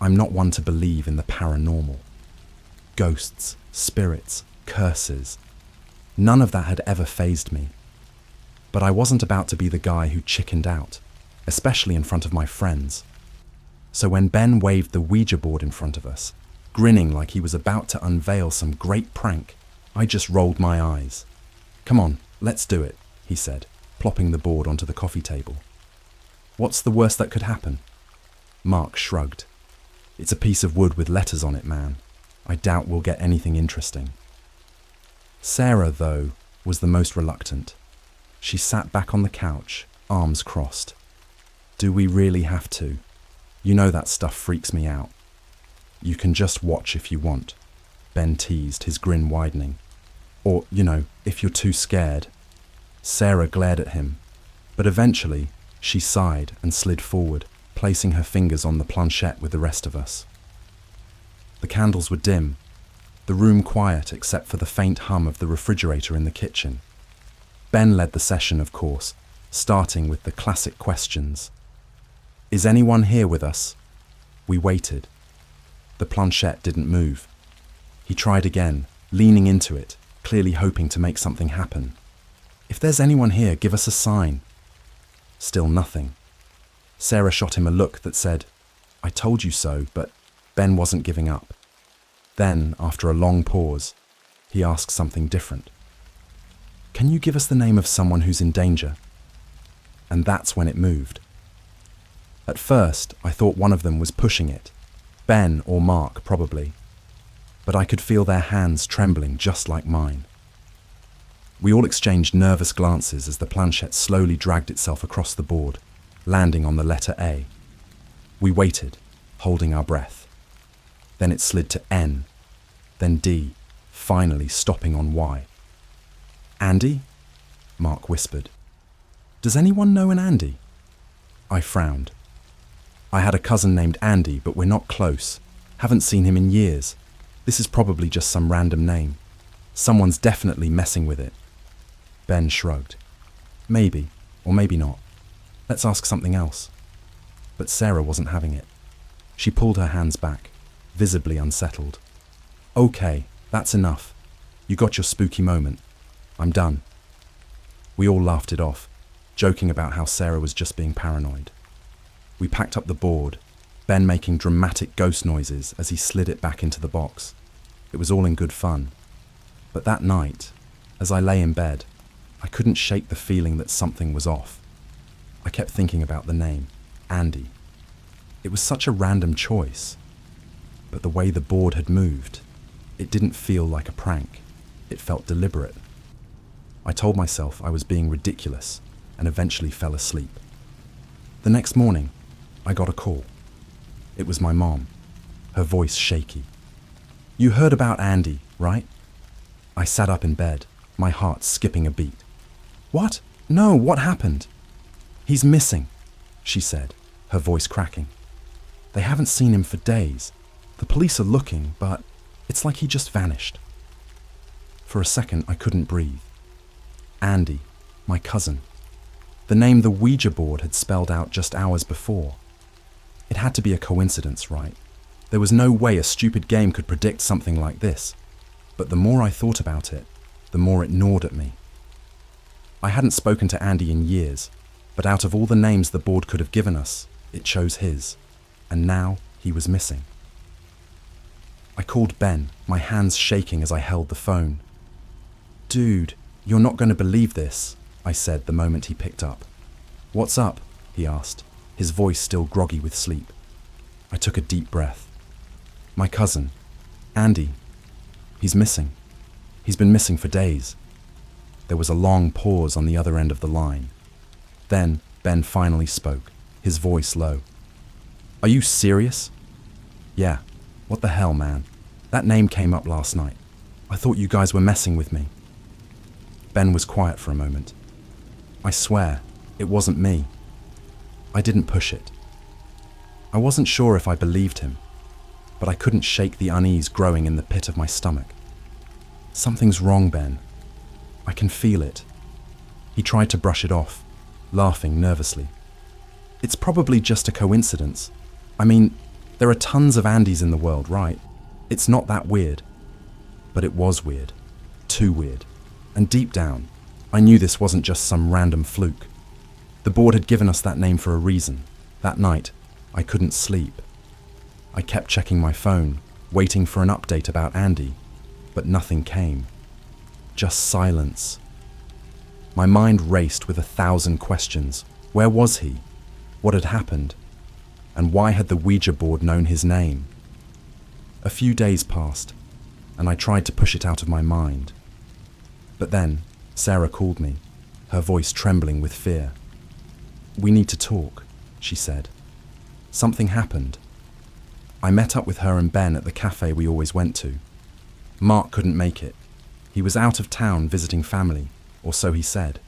I'm not one to believe in the paranormal. Ghosts, spirits, curses. None of that had ever fazed me. But I wasn't about to be the guy who chickened out, especially in front of my friends. So when Ben waved the Ouija board in front of us, grinning like he was about to unveil some great prank, I just rolled my eyes. "Come on, let's do it," he said, plopping the board onto the coffee table. "What's the worst that could happen?" Mark shrugged. "It's a piece of wood with letters on it, man. I doubt we'll get anything interesting." Sarah, though, was the most reluctant. She sat back on the couch, arms crossed. "Do we really have to? You know that stuff freaks me out." "You can just watch if you want," Ben teased, his grin widening. Or, if you're too scared. Sarah glared at him, but eventually she sighed and slid forward, placing her fingers on the planchette with the rest of us. The candles were dim, the room quiet except for the faint hum of the refrigerator in the kitchen. Ben led the session, of course, starting with the classic questions. Is anyone here with us? We waited. The planchette didn't move. He tried again, leaning into it, clearly hoping to make something happen. If there's anyone here, give us a sign. Still nothing. Sarah shot him a look that said, I told you so, but Ben wasn't giving up. Then, after a long pause, he asked something different. Can you give us the name of someone who's in danger? And that's when it moved. At first, I thought one of them was pushing it. Ben or Mark, probably. But I could feel their hands trembling just like mine. We all exchanged nervous glances as the planchette slowly dragged itself across the board, landing on the letter A. We waited, holding our breath. Then it slid to N, then D, finally stopping on Y. Andy? Mark whispered. Does anyone know an Andy? I frowned. I had a cousin named Andy, but we're not close. Haven't seen him in years. This is probably just some random name. Someone's definitely messing with it. Ben shrugged. Maybe, or maybe not. Let's ask something else. But Sarah wasn't having it. She pulled her hands back, visibly unsettled. Okay, that's enough. You got your spooky moment. I'm done. We all laughed it off, joking about how Sarah was just being paranoid. We packed up the board, Ben making dramatic ghost noises as he slid it back into the box. It was all in good fun. But that night, as I lay in bed, I couldn't shake the feeling that something was off. I kept thinking about the name, Andy. It was such a random choice. But the way the board had moved, it didn't feel like a prank. It felt deliberate. I told myself I was being ridiculous and eventually fell asleep. The next morning, I got a call. It was my mom, her voice shaky. You heard about Andy, right? I sat up in bed, my heart skipping a beat. What? No, what happened? He's missing, she said, her voice cracking. They haven't seen him for days. The police are looking, but it's like he just vanished. For a second, I couldn't breathe. Andy, my cousin. The name the Ouija board had spelled out just hours before. It had to be a coincidence, right? There was no way a stupid game could predict something like this. But the more I thought about it, the more it gnawed at me. I hadn't spoken to Andy in years, but out of all the names the board could have given us, it chose his. And now he was missing. I called Ben, my hands shaking as I held the phone. Dude, you're not going to believe this, I said the moment he picked up. What's up? He asked, his voice still groggy with sleep. I took a deep breath. My cousin, Andy, he's missing. He's been missing for days. There was a long pause on the other end of the line. Then Ben finally spoke, his voice low. Are you serious? Yeah. What the hell, man? That name came up last night. I thought you guys were messing with me. Ben was quiet for a moment. I swear, it wasn't me. I didn't push it. I wasn't sure if I believed him, but I couldn't shake the unease growing in the pit of my stomach. Something's wrong, Ben. I can feel it. He tried to brush it off, laughing nervously. It's probably just a coincidence. I mean, there are tons of Andys in the world, right? It's not that weird. But it was weird. Too weird. And deep down, I knew this wasn't just some random fluke. The board had given us that name for a reason. That night, I couldn't sleep. I kept checking my phone, waiting for an update about Andy, but nothing came. Just silence. My mind raced with 1,000 questions. Where was he? What had happened? And why had the Ouija board known his name? A few days passed, and I tried to push it out of my mind. But then, Sarah called me, her voice trembling with fear. We need to talk, she said. Something happened. I met up with her and Ben at the cafe we always went to. Mark couldn't make it. He was out of town visiting family, or so he said.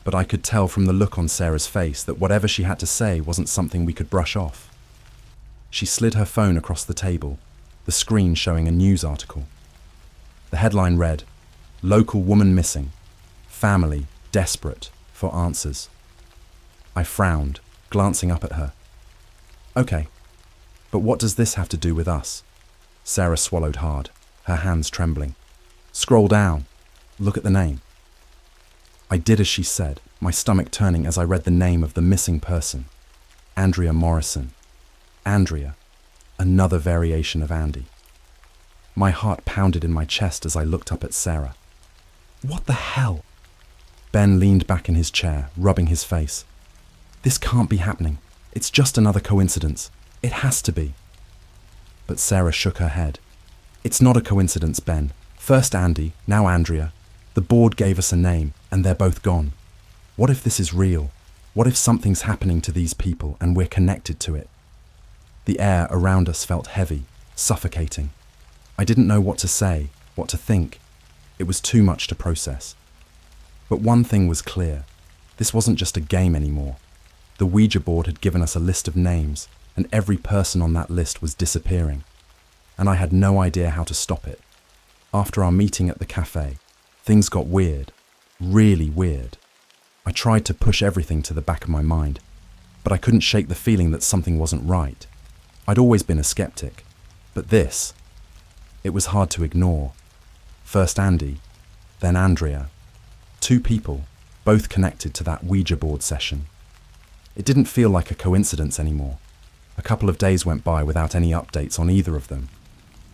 But I could tell from the look on Sarah's face that whatever she had to say wasn't something we could brush off. She slid her phone across the table, the screen showing a news article. The headline read, "Local woman missing. Family desperate for answers." I frowned, glancing up at her. "Okay, but what does this have to do with us?" Sarah swallowed hard, her hands trembling. "Scroll down. Look at the name." I did as she said, my stomach turning as I read the name of the missing person. Andrea Morrison. Andrea. Another variation of Andy. My heart pounded in my chest as I looked up at Sarah. "What the hell?" Ben leaned back in his chair, rubbing his face. "This can't be happening. It's just another coincidence. It has to be." But Sarah shook her head. "It's not a coincidence, Ben. First Andy, now Andrea. The board gave us a name, and they're both gone. What if this is real? What if something's happening to these people and we're connected to it?" The air around us felt heavy, suffocating. I didn't know what to say, what to think. It was too much to process. But one thing was clear. This wasn't just a game anymore. The Ouija board had given us a list of names, and every person on that list was disappearing. And I had no idea how to stop it. After our meeting at the cafe, things got weird, really weird. I tried to push everything to the back of my mind, but I couldn't shake the feeling that something wasn't right. I'd always been a skeptic, but this, it was hard to ignore. First Andy, then Andrea. Two people, both connected to that Ouija board session. It didn't feel like a coincidence anymore. A couple of days went by without any updates on either of them.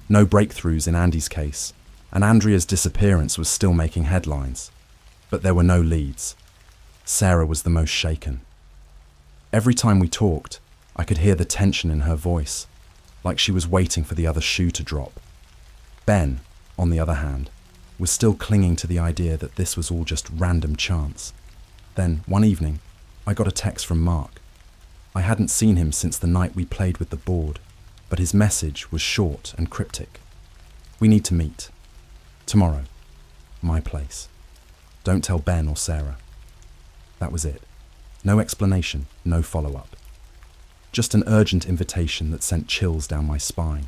No breakthroughs in Andy's case, and Andrea's disappearance was still making headlines. But there were no leads. Sarah was the most shaken. Every time we talked, I could hear the tension in her voice, like she was waiting for the other shoe to drop. Ben, on the other hand, was still clinging to the idea that this was all just random chance. Then, one evening, I got a text from Mark. I hadn't seen him since the night we played with the board, but his message was short and cryptic. "We need to meet. Tomorrow. My place. Don't tell Ben or Sarah." That was it. No explanation, no follow-up. Just an urgent invitation that sent chills down my spine.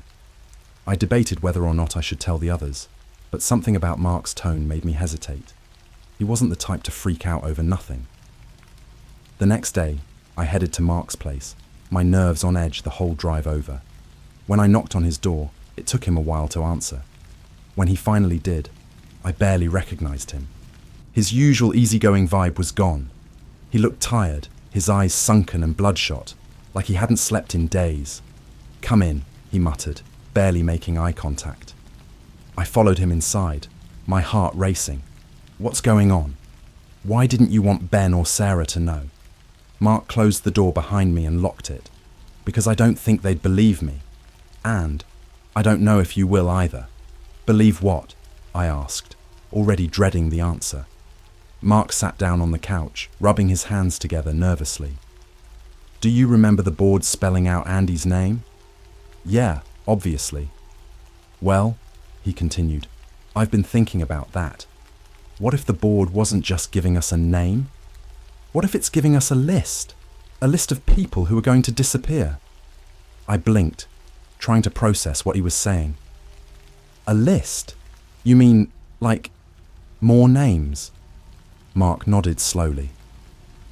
I debated whether or not I should tell the others, but something about Mark's tone made me hesitate. He wasn't the type to freak out over nothing. The next day, I headed to Mark's place, my nerves on edge the whole drive over. When I knocked on his door, it took him a while to answer. When he finally did, I barely recognized him. His usual easygoing vibe was gone. He looked tired, his eyes sunken and bloodshot, like he hadn't slept in days. "Come in," he muttered, barely making eye contact. I followed him inside, my heart racing. What's going on? Why didn't you want Ben or Sarah to know? Mark closed the door behind me and locked it, because I don't think they'd believe me. And I don't know if you will either. "Believe what?" I asked, already dreading the answer. Mark sat down on the couch, rubbing his hands together nervously. "Do you remember the board spelling out Andy's name?" "Yeah, obviously." "Well," he continued, "I've been thinking about that. What if the board wasn't just giving us a name? What if it's giving us a list of people who are going to disappear?" I blinked, trying to process what he was saying. "A list? You mean, like, more names?" Mark nodded slowly.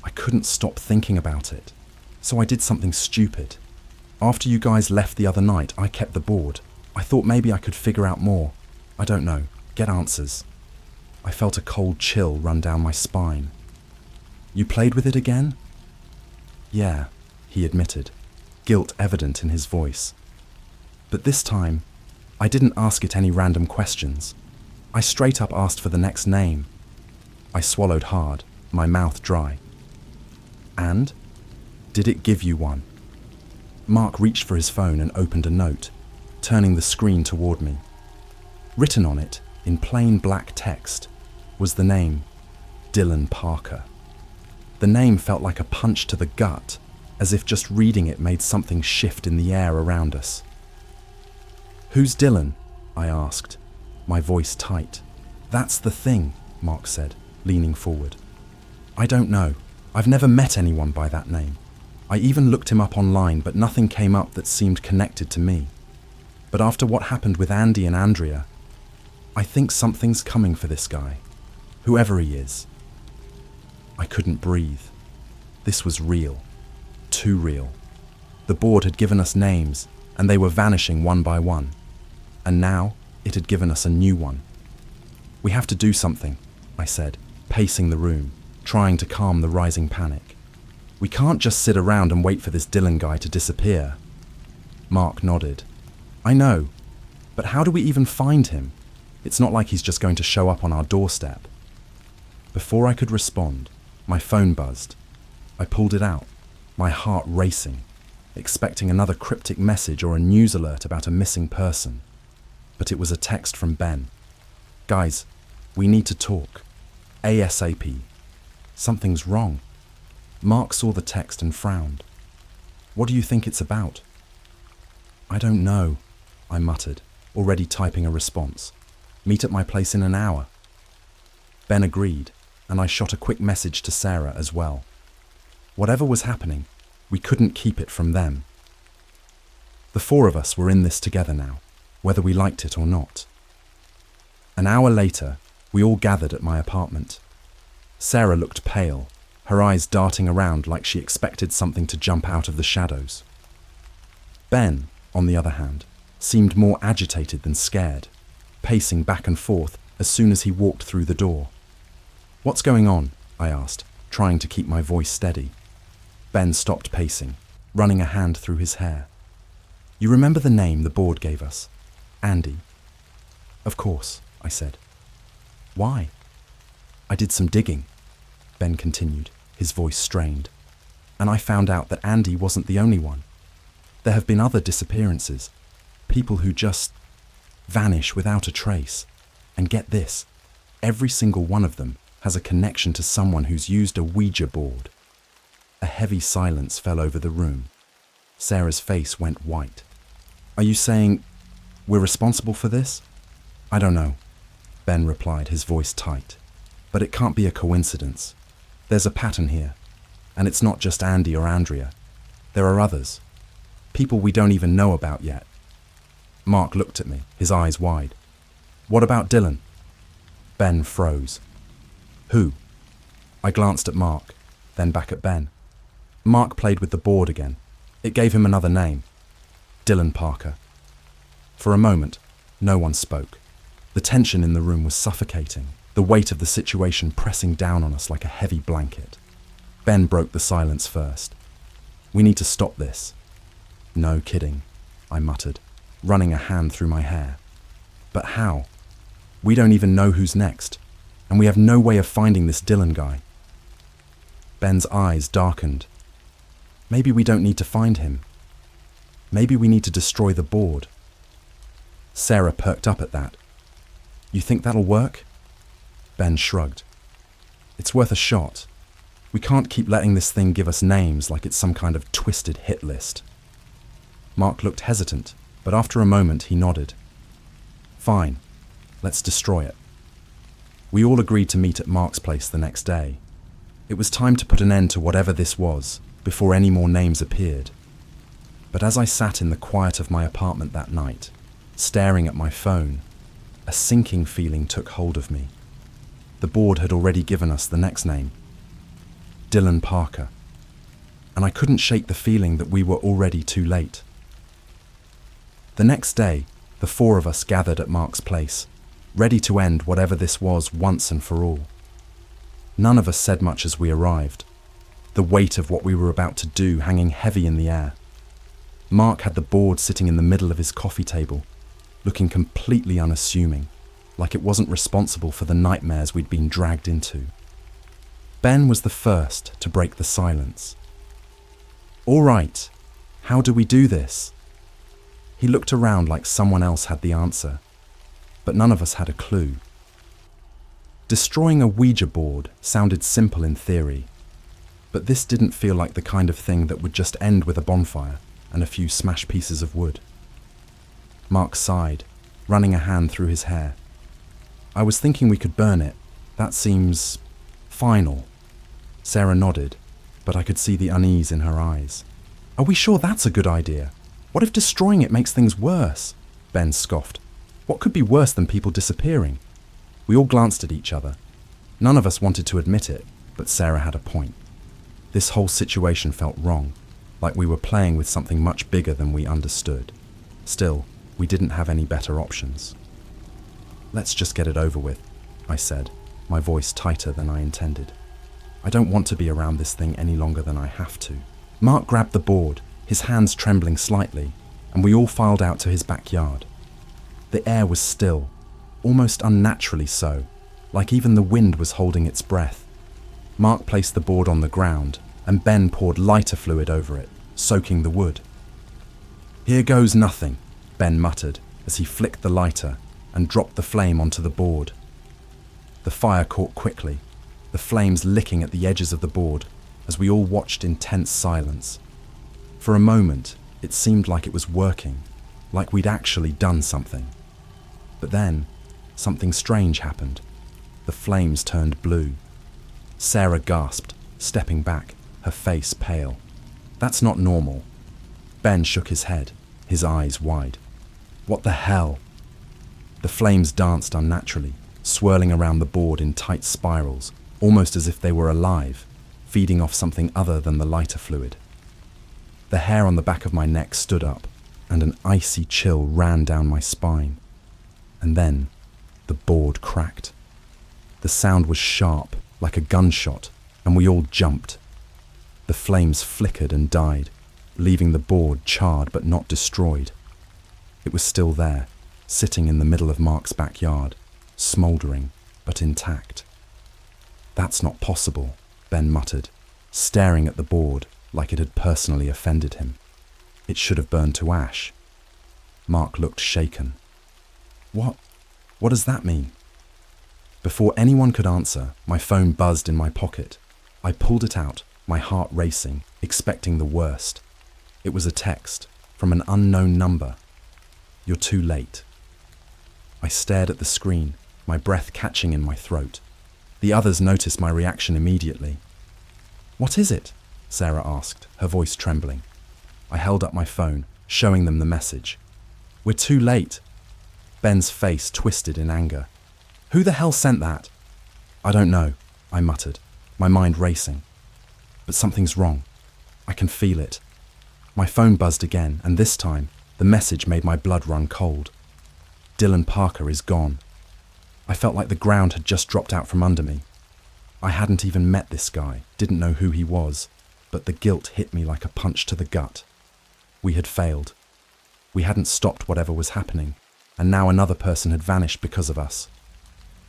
I couldn't stop thinking about it, so I did something stupid. After you guys left the other night, I kept the board. I thought maybe I could figure out more. I don't know, get answers. I felt a cold chill run down my spine. "You played with it again?" "Yeah," he admitted, guilt evident in his voice. But this time, I didn't ask it any random questions. I straight up asked for the next name. I swallowed hard, my mouth dry. "And? Did it give you one?" Mark reached for his phone and opened a note, turning the screen toward me. Written on it, in plain black text, was the name Dylan Parker. The name felt like a punch to the gut, as if just reading it made something shift in the air around us. "Who's Dylan?" I asked, my voice tight. That's the thing, Mark said, leaning forward. I don't know. I've never met anyone by that name. I even looked him up online, but nothing came up that seemed connected to me. But after what happened with Andy and Andrea, I think something's coming for this guy, whoever he is. I couldn't breathe. This was real. Too real. The board had given us names, and they were vanishing one by one. And now, it had given us a new one. We have to do something, I said, pacing the room, trying to calm the rising panic. We can't just sit around and wait for this Dylan guy to disappear. Mark nodded. I know, but how do we even find him? It's not like he's just going to show up on our doorstep. Before I could respond, my phone buzzed. I pulled it out, my heart racing, expecting another cryptic message or a news alert about a missing person. But it was a text from Ben. Guys, we need to talk. ASAP. Something's wrong. Mark saw the text and frowned. What do you think it's about? I don't know, I muttered, already typing a response. Meet at my place in an hour. Ben agreed, and I shot a quick message to Sarah as well. Whatever was happening, we couldn't keep it from them. The four of us were in this together now, whether we liked it or not. An hour later, we all gathered at my apartment. Sarah looked pale, her eyes darting around like she expected something to jump out of the shadows. Ben, on the other hand, seemed more agitated than scared, pacing back and forth as soon as he walked through the door. What's going on? I asked, trying to keep my voice steady. Ben stopped pacing, running a hand through his hair. You remember the name the board gave us? Andy. Of course, I said. Why? I did some digging, Ben continued, his voice strained, and I found out that Andy wasn't the only one. There have been other disappearances, people who just vanish without a trace. And get this, every single one of them has a connection to someone who's used a Ouija board. A heavy silence fell over the room. Sarah's face went white. Are you saying we're responsible for this? I don't know, Ben replied, his voice tight. But it can't be a coincidence. There's a pattern here, and it's not just Andy or Andrea. There are others, people we don't even know about yet. Mark looked at me, his eyes wide. What about Dylan? Ben froze. Who? I glanced at Mark, then back at Ben. Mark played with the board again. It gave him another name. Dylan Parker. For a moment, no one spoke. The tension in the room was suffocating, the weight of the situation pressing down on us like a heavy blanket. Ben broke the silence first. We need to stop this. No kidding, I muttered, running a hand through my hair. But how? We don't even know who's next, and we have no way of finding this Dylan guy. Ben's eyes darkened. Maybe we don't need to find him. Maybe we need to destroy the board. Sarah perked up at that. You think that'll work? Ben shrugged. It's worth a shot. We can't keep letting this thing give us names like it's some kind of twisted hit list. Mark looked hesitant, but after a moment he nodded. Fine, let's destroy it. We all agreed to meet at Mark's place the next day. It was time to put an end to whatever this was, before any more names appeared. But as I sat in the quiet of my apartment that night, staring at my phone, a sinking feeling took hold of me. The board had already given us the next name, Dylan Parker, and I couldn't shake the feeling that we were already too late. The next day, the four of us gathered at Mark's place, ready to end whatever this was once and for all. None of us said much as we arrived, the weight of what we were about to do hanging heavy in the air. Mark had the board sitting in the middle of his coffee table, looking completely unassuming, like it wasn't responsible for the nightmares we'd been dragged into. Ben was the first to break the silence. All right, how do we do this? He looked around like someone else had the answer, but none of us had a clue. Destroying a Ouija board sounded simple in theory, but this didn't feel like the kind of thing that would just end with a bonfire and a few smashed pieces of wood. Mark sighed, running a hand through his hair. I was thinking we could burn it. That seems final. Sarah nodded, but I could see the unease in her eyes. Are we sure that's a good idea? What if destroying it makes things worse? Ben scoffed. What could be worse than people disappearing? We all glanced at each other. None of us wanted to admit it, but Sarah had a point. This whole situation felt wrong, like we were playing with something much bigger than we understood. Still, we didn't have any better options. Let's just get it over with, I said, my voice tighter than I intended. I don't want to be around this thing any longer than I have to. Mark grabbed the board, his hands trembling slightly, and we all filed out to his backyard. The air was still, almost unnaturally so, like even the wind was holding its breath. Mark placed the board on the ground, and Ben poured lighter fluid over it, soaking the wood. Here goes nothing, Ben muttered as he flicked the lighter and dropped the flame onto the board. The fire caught quickly, the flames licking at the edges of the board as we all watched in tense silence. For a moment, it seemed like it was working, like we'd actually done something. But then, something strange happened. The flames turned blue. Sarah gasped, stepping back, her face pale. That's not normal. Ben shook his head, his eyes wide. What the hell? The flames danced unnaturally, swirling around the board in tight spirals, almost as if they were alive, feeding off something other than the lighter fluid. The hair on the back of my neck stood up, and an icy chill ran down my spine. And then, the board cracked. The sound was sharp, like a gunshot, and we all jumped. The flames flickered and died, leaving the board charred but not destroyed. It was still there, sitting in the middle of Mark's backyard, smouldering but intact. That's not possible, Ben muttered, staring at the board like it had personally offended him. It should have burned to ash. Mark looked shaken. What does that mean? Before anyone could answer, my phone buzzed in my pocket. I pulled it out, my heart racing, expecting the worst. It was a text from an unknown number. You're too late. I stared at the screen, my breath catching in my throat. The others noticed my reaction immediately. What is it? Sarah asked, her voice trembling. I held up my phone, showing them the message. We're too late. Ben's face twisted in anger. Who the hell sent that? I don't know, I muttered, my mind racing. But something's wrong. I can feel it. My phone buzzed again, and this time, the message made my blood run cold. Dylan Parker is gone. I felt like the ground had just dropped out from under me. I hadn't even met this guy, didn't know who he was, but the guilt hit me like a punch to the gut. We had failed. We hadn't stopped whatever was happening, and now another person had vanished because of us.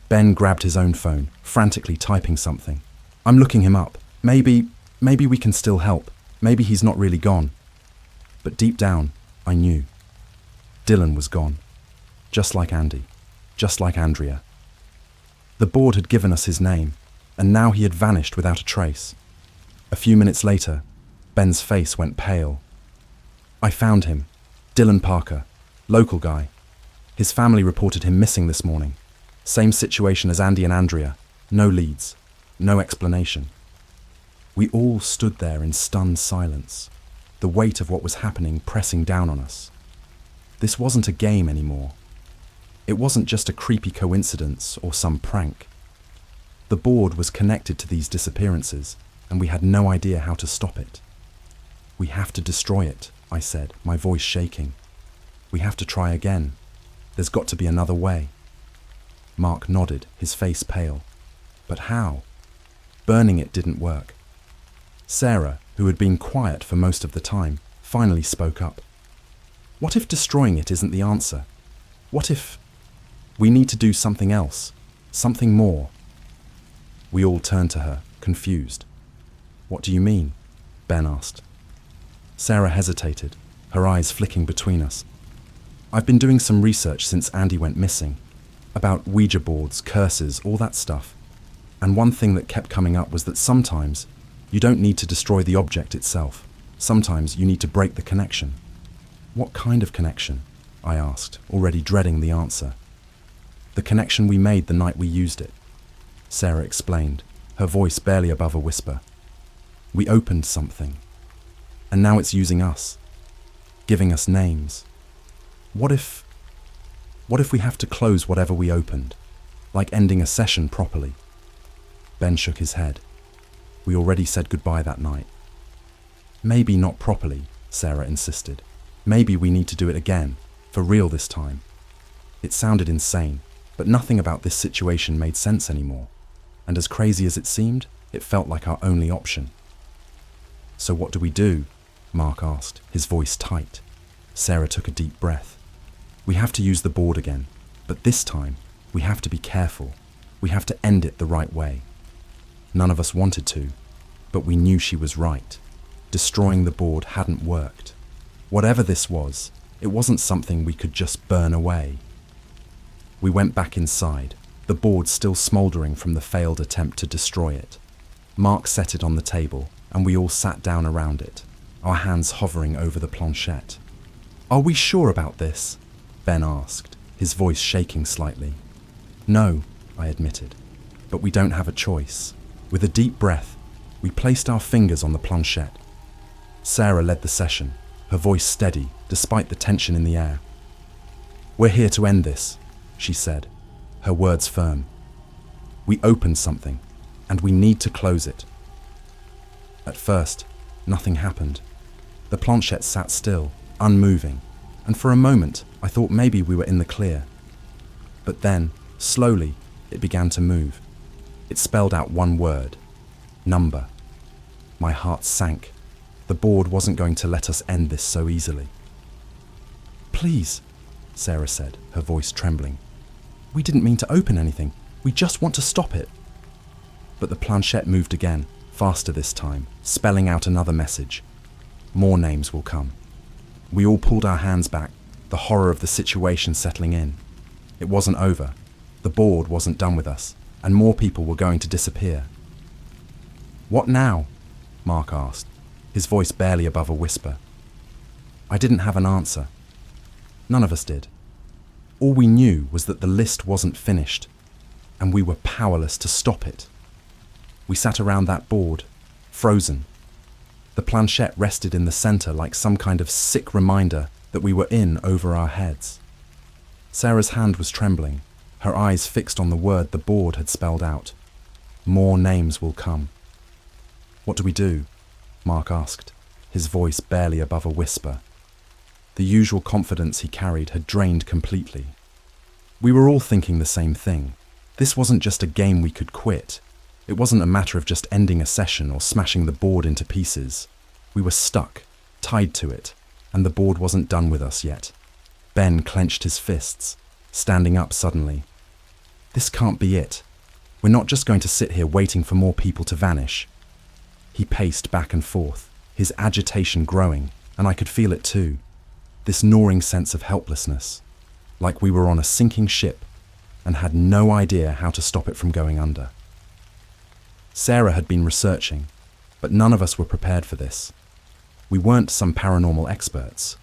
Ben grabbed his own phone, frantically typing something. I'm looking him up. Maybe we can still help. Maybe he's not really gone. But deep down, I knew. Dylan was gone. Just like Andy. Just like Andrea. The board had given us his name, and now he had vanished without a trace. A few minutes later, Ben's face went pale. I found him. Dylan Parker. Local guy. His family reported him missing this morning. Same situation as Andy and Andrea. No leads. No explanation. We all stood there in stunned silence, the weight of what was happening pressing down on us. This wasn't a game anymore. It wasn't just a creepy coincidence or some prank. The board was connected to these disappearances, and we had no idea how to stop it. We have to destroy it, I said, my voice shaking. We have to try again. There's got to be another way. Mark nodded, his face pale. But how? Burning it didn't work. Sarah, who had been quiet for most of the time, finally spoke up. What if destroying it isn't the answer? What if we need to do something else, something more? We all turned to her, confused. What do you mean? Ben asked. Sarah hesitated, her eyes flicking between us. I've been doing some research since Andy went missing, about Ouija boards, curses, all that stuff. And one thing that kept coming up was that sometimes you don't need to destroy the object itself. Sometimes you need to break the connection. What kind of connection? I asked, already dreading the answer. The connection we made the night we used it, Sarah explained, her voice barely above a whisper. We opened something, and now it's using us, giving us names. What if we have to close whatever we opened, like ending a session properly? Ben shook his head. We already said goodbye that night. Maybe not properly, Sarah insisted. Maybe we need to do it again, for real this time. It sounded insane, but nothing about this situation made sense anymore. And as crazy as it seemed, it felt like our only option. So what do we do? Mark asked, his voice tight. Sarah took a deep breath. We have to use the board again, but this time, we have to be careful. We have to end it the right way. None of us wanted to, but we knew she was right. Destroying the board hadn't worked. Whatever this was, it wasn't something we could just burn away. We went back inside, the board still smouldering from the failed attempt to destroy it. Mark set it on the table, and we all sat down around it, our hands hovering over the planchette. "Are we sure about this?" Ben asked, his voice shaking slightly. "No," I admitted, "but we don't have a choice." With a deep breath, we placed our fingers on the planchette. Sarah led the session, her voice steady despite the tension in the air. "We're here to end this," she said, her words firm. "We opened something, and we need to close it." At first, nothing happened. The planchette sat still, unmoving, and for a moment I thought maybe we were in the clear. But then, slowly, it began to move. It spelled out one word: number. My heart sank. The board wasn't going to let us end this so easily. "Please," Sarah said, her voice trembling. "We didn't mean to open anything. We just want to stop it." But the planchette moved again, faster this time, spelling out another message. More names will come. We all pulled our hands back, the horror of the situation settling in. It wasn't over. The board wasn't done with us, and more people were going to disappear. "What now?" Mark asked, his voice barely above a whisper. I didn't have an answer. None of us did. All we knew was that the list wasn't finished, and we were powerless to stop it. We sat around that board, frozen. The planchette rested in the center like some kind of sick reminder that we were in over our heads. Sarah's hand was trembling, her eyes fixed on the word the board had spelled out. More names will come. "What do we do?" Mark asked, his voice barely above a whisper. The usual confidence he carried had drained completely. We were all thinking the same thing. This wasn't just a game we could quit. It wasn't a matter of just ending a session or smashing the board into pieces. We were stuck, tied to it, and the board wasn't done with us yet. Ben clenched his fists, standing up suddenly. "This can't be it. We're not just going to sit here waiting for more people to vanish." He paced back and forth, his agitation growing, and I could feel it too. This gnawing sense of helplessness, like we were on a sinking ship and had no idea how to stop it from going under. Sarah had been researching, but none of us were prepared for this. We weren't some paranormal experts.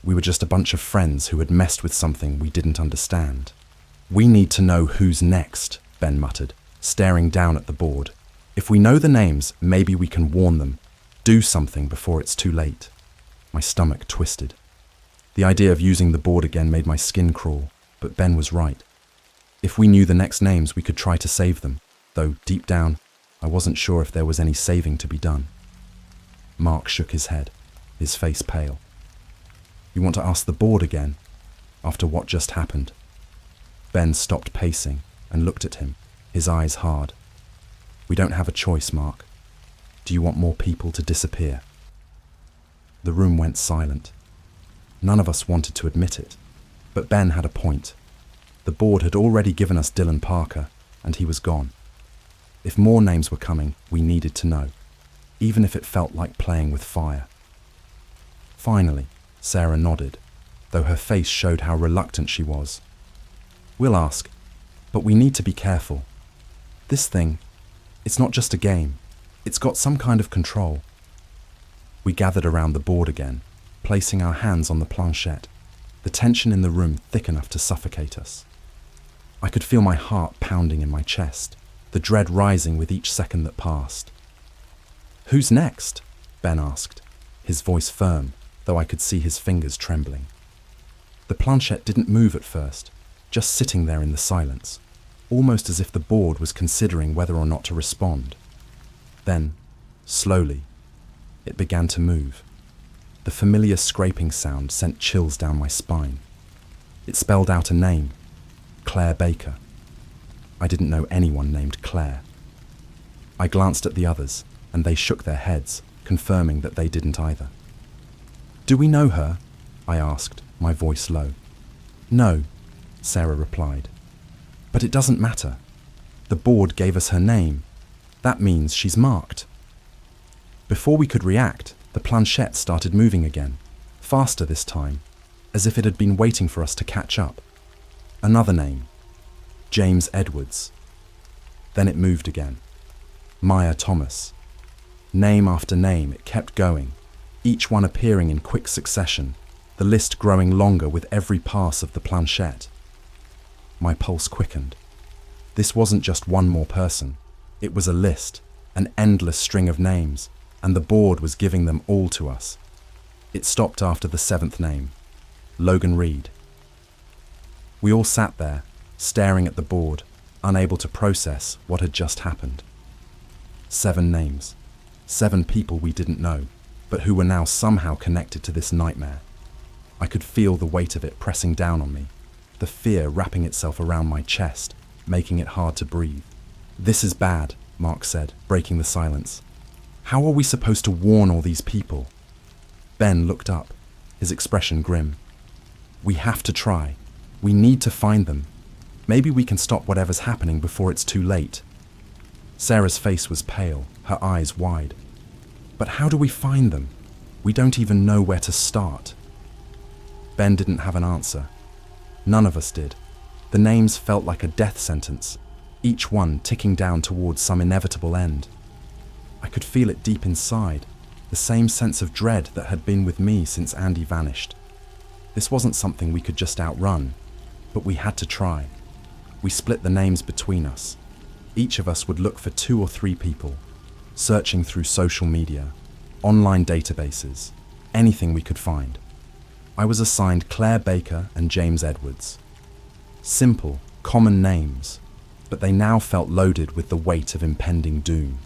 We were just a bunch of friends who had messed with something we didn't understand. "We need to know who's next," Ben muttered, staring down at the board. "If we know the names, maybe we can warn them. Do something before it's too late." My stomach twisted. The idea of using the board again made my skin crawl, but Ben was right. If we knew the next names, we could try to save them, though deep down, I wasn't sure if there was any saving to be done. Mark shook his head, his face pale. "You want to ask the board again, after what just happened?" Ben stopped pacing and looked at him, his eyes hard. "We don't have a choice, Mark. Do you want more people to disappear?" The room went silent. None of us wanted to admit it, but Ben had a point. The board had already given us Dylan Parker, and he was gone. If more names were coming, we needed to know, even if it felt like playing with fire. Finally, Sarah nodded, though her face showed how reluctant she was. "We'll ask, but we need to be careful. This thing, it's not just a game. It's got some kind of control." We gathered around the board again, placing our hands on the planchette, the tension in the room thick enough to suffocate us. I could feel my heart pounding in my chest, the dread rising with each second that passed. "Who's next?" Ben asked, his voice firm, though I could see his fingers trembling. The planchette didn't move at first, just sitting there in the silence, almost as if the board was considering whether or not to respond. Then, slowly, it began to move. The familiar scraping sound sent chills down my spine. It spelled out a name, Claire Baker. I didn't know anyone named Claire. I glanced at the others, and they shook their heads, confirming that they didn't either. "Do we know her?" I asked, my voice low. "No," Sarah replied. "But it doesn't matter. The board gave us her name. That means she's marked." Before we could react, the planchette started moving again, faster this time, as if it had been waiting for us to catch up. Another name, James Edwards. Then it moved again. Maya Thomas. Name after name, it kept going, each one appearing in quick succession, the list growing longer with every pass of the planchette. My pulse quickened. This wasn't just one more person. It was a list, an endless string of names, and the board was giving them all to us. It stopped after the 7th name, Logan Reed. We all sat there, staring at the board, unable to process what had just happened. 7 names, 7 people we didn't know, but who were now somehow connected to this nightmare. I could feel the weight of it pressing down on me, the fear wrapping itself around my chest, making it hard to breathe. "This is bad," Mark said, breaking the silence. "How are we supposed to warn all these people?" Ben looked up, his expression grim. "We have to try. We need to find them. Maybe we can stop whatever's happening before it's too late." Sarah's face was pale, her eyes wide. "But how do we find them? We don't even know where to start." Ben didn't have an answer. None of us did. The names felt like a death sentence, each one ticking down towards some inevitable end. I could feel it deep inside, the same sense of dread that had been with me since Andy vanished. This wasn't something we could just outrun, but we had to try. We split the names between us. Each of us would look for 2 or 3 people, searching through social media, online databases, anything we could find. I was assigned Claire Baker and James Edwards. Simple, common names, but they now felt loaded with the weight of impending doom.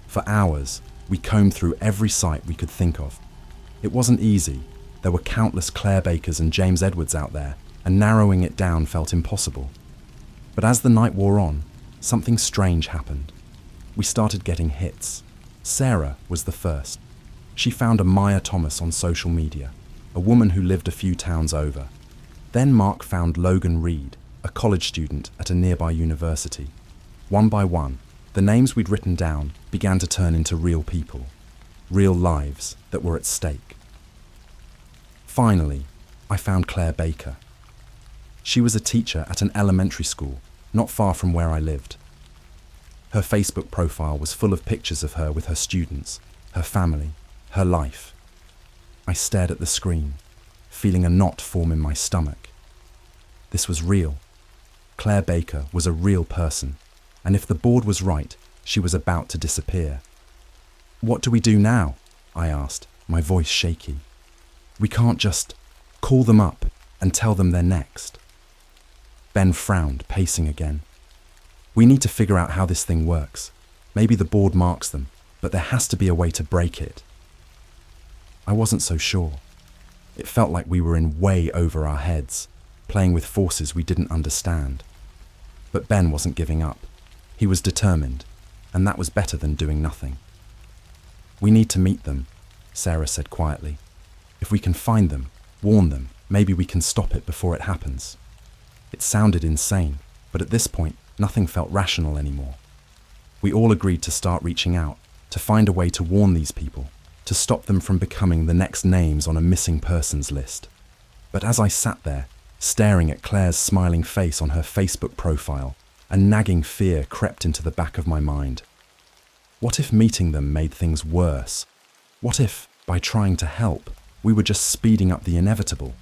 For hours, we combed through every site we could think of. It wasn't easy. There were countless Claire Bakers and James Edwards out there, and narrowing it down felt impossible. But as the night wore on, something strange happened. We started getting hits. Sarah was the first. She found a Maya Thomas on social media, a woman who lived a few towns over. Then Mark found Logan Reed, a college student at a nearby university. One by one, the names we'd written down began to turn into real people, real lives that were at stake. Finally, I found Claire Baker. She was a teacher at an elementary school, not far from where I lived. Her Facebook profile was full of pictures of her with her students, her family, her life. I stared at the screen, feeling a knot form in my stomach. This was real. Claire Baker was a real person, and if the board was right, she was about to disappear. "What do we do now?" I asked, my voice shaky. "We can't just call them up and tell them they're next." Ben frowned, pacing again. "We need to figure out how this thing works. Maybe the board marks them, but there has to be a way to break it." I wasn't so sure. It felt like we were in way over our heads, playing with forces we didn't understand. But Ben wasn't giving up. He was determined, and that was better than doing nothing. "We need to meet them," Sarah said quietly. "If we can find them, warn them, maybe we can stop it before it happens." It sounded insane, but at this point, nothing felt rational anymore. We all agreed to start reaching out, to find a way to warn these people, to stop them from becoming the next names on a missing persons list. But as I sat there, staring at Claire's smiling face on her Facebook profile, a nagging fear crept into the back of my mind. What if meeting them made things worse? What if, by trying to help, we were just speeding up the inevitable?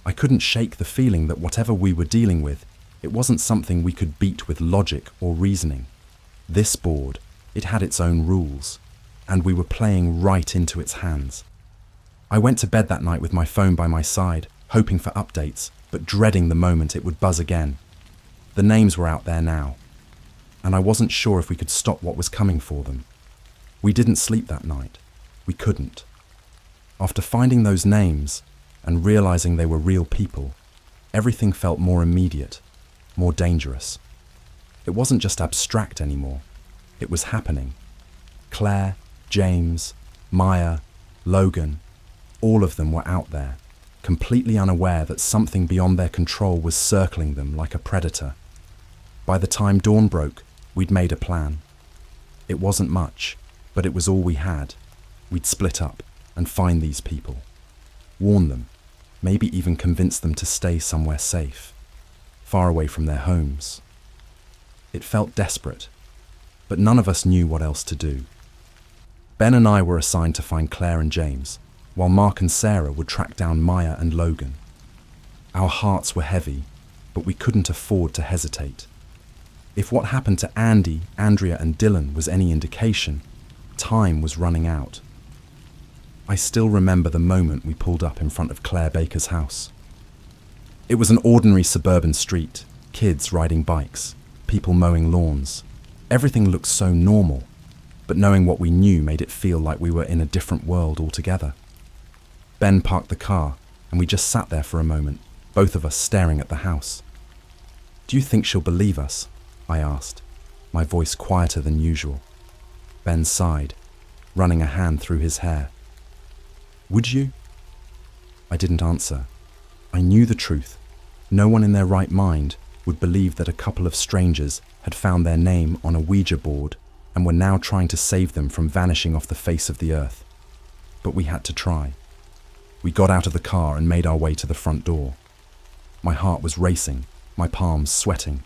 I couldn't shake the feeling that whatever we were dealing with, It wasn't something we could beat with logic or reasoning. This board, it had its own rules, and we were playing right into its hands. I went to bed that night with my phone by my side, hoping for updates, but dreading the moment it would buzz again. The names were out there now, and I wasn't sure if we could stop what was coming for them. We didn't sleep that night. We couldn't. After finding those names and realizing they were real people, everything felt more immediate, more dangerous. It wasn't just abstract anymore. It was happening. Claire, James, Maya, Logan, all of them were out there, completely unaware that something beyond their control was circling them like a predator. By the time dawn broke, we'd made a plan. It wasn't much, but it was all we had. We'd split up and find these people. Warn them, maybe even convince them to stay somewhere safe, far away from their homes. It felt desperate, but none of us knew what else to do. Ben and I were assigned to find Claire and James, while Mark and Sarah would track down Maya and Logan. Our hearts were heavy, but we couldn't afford to hesitate. If what happened to Andy, Andrea and Dylan was any indication, time was running out. I still remember the moment we pulled up in front of Claire Baker's house. It was an ordinary suburban street, kids riding bikes, people mowing lawns. Everything looked so normal, but knowing what we knew made it feel like we were in a different world altogether. Ben parked the car, and we just sat there for a moment, both of us staring at the house. "Do you think she'll believe us?" I asked, my voice quieter than usual. Ben sighed, running a hand through his hair. "Would you?" I didn't answer. I knew the truth. No one in their right mind would believe that a couple of strangers had found their name on a Ouija board and were now trying to save them from vanishing off the face of the earth. But we had to try. We got out of the car and made our way to the front door. My heart was racing, my palms sweating.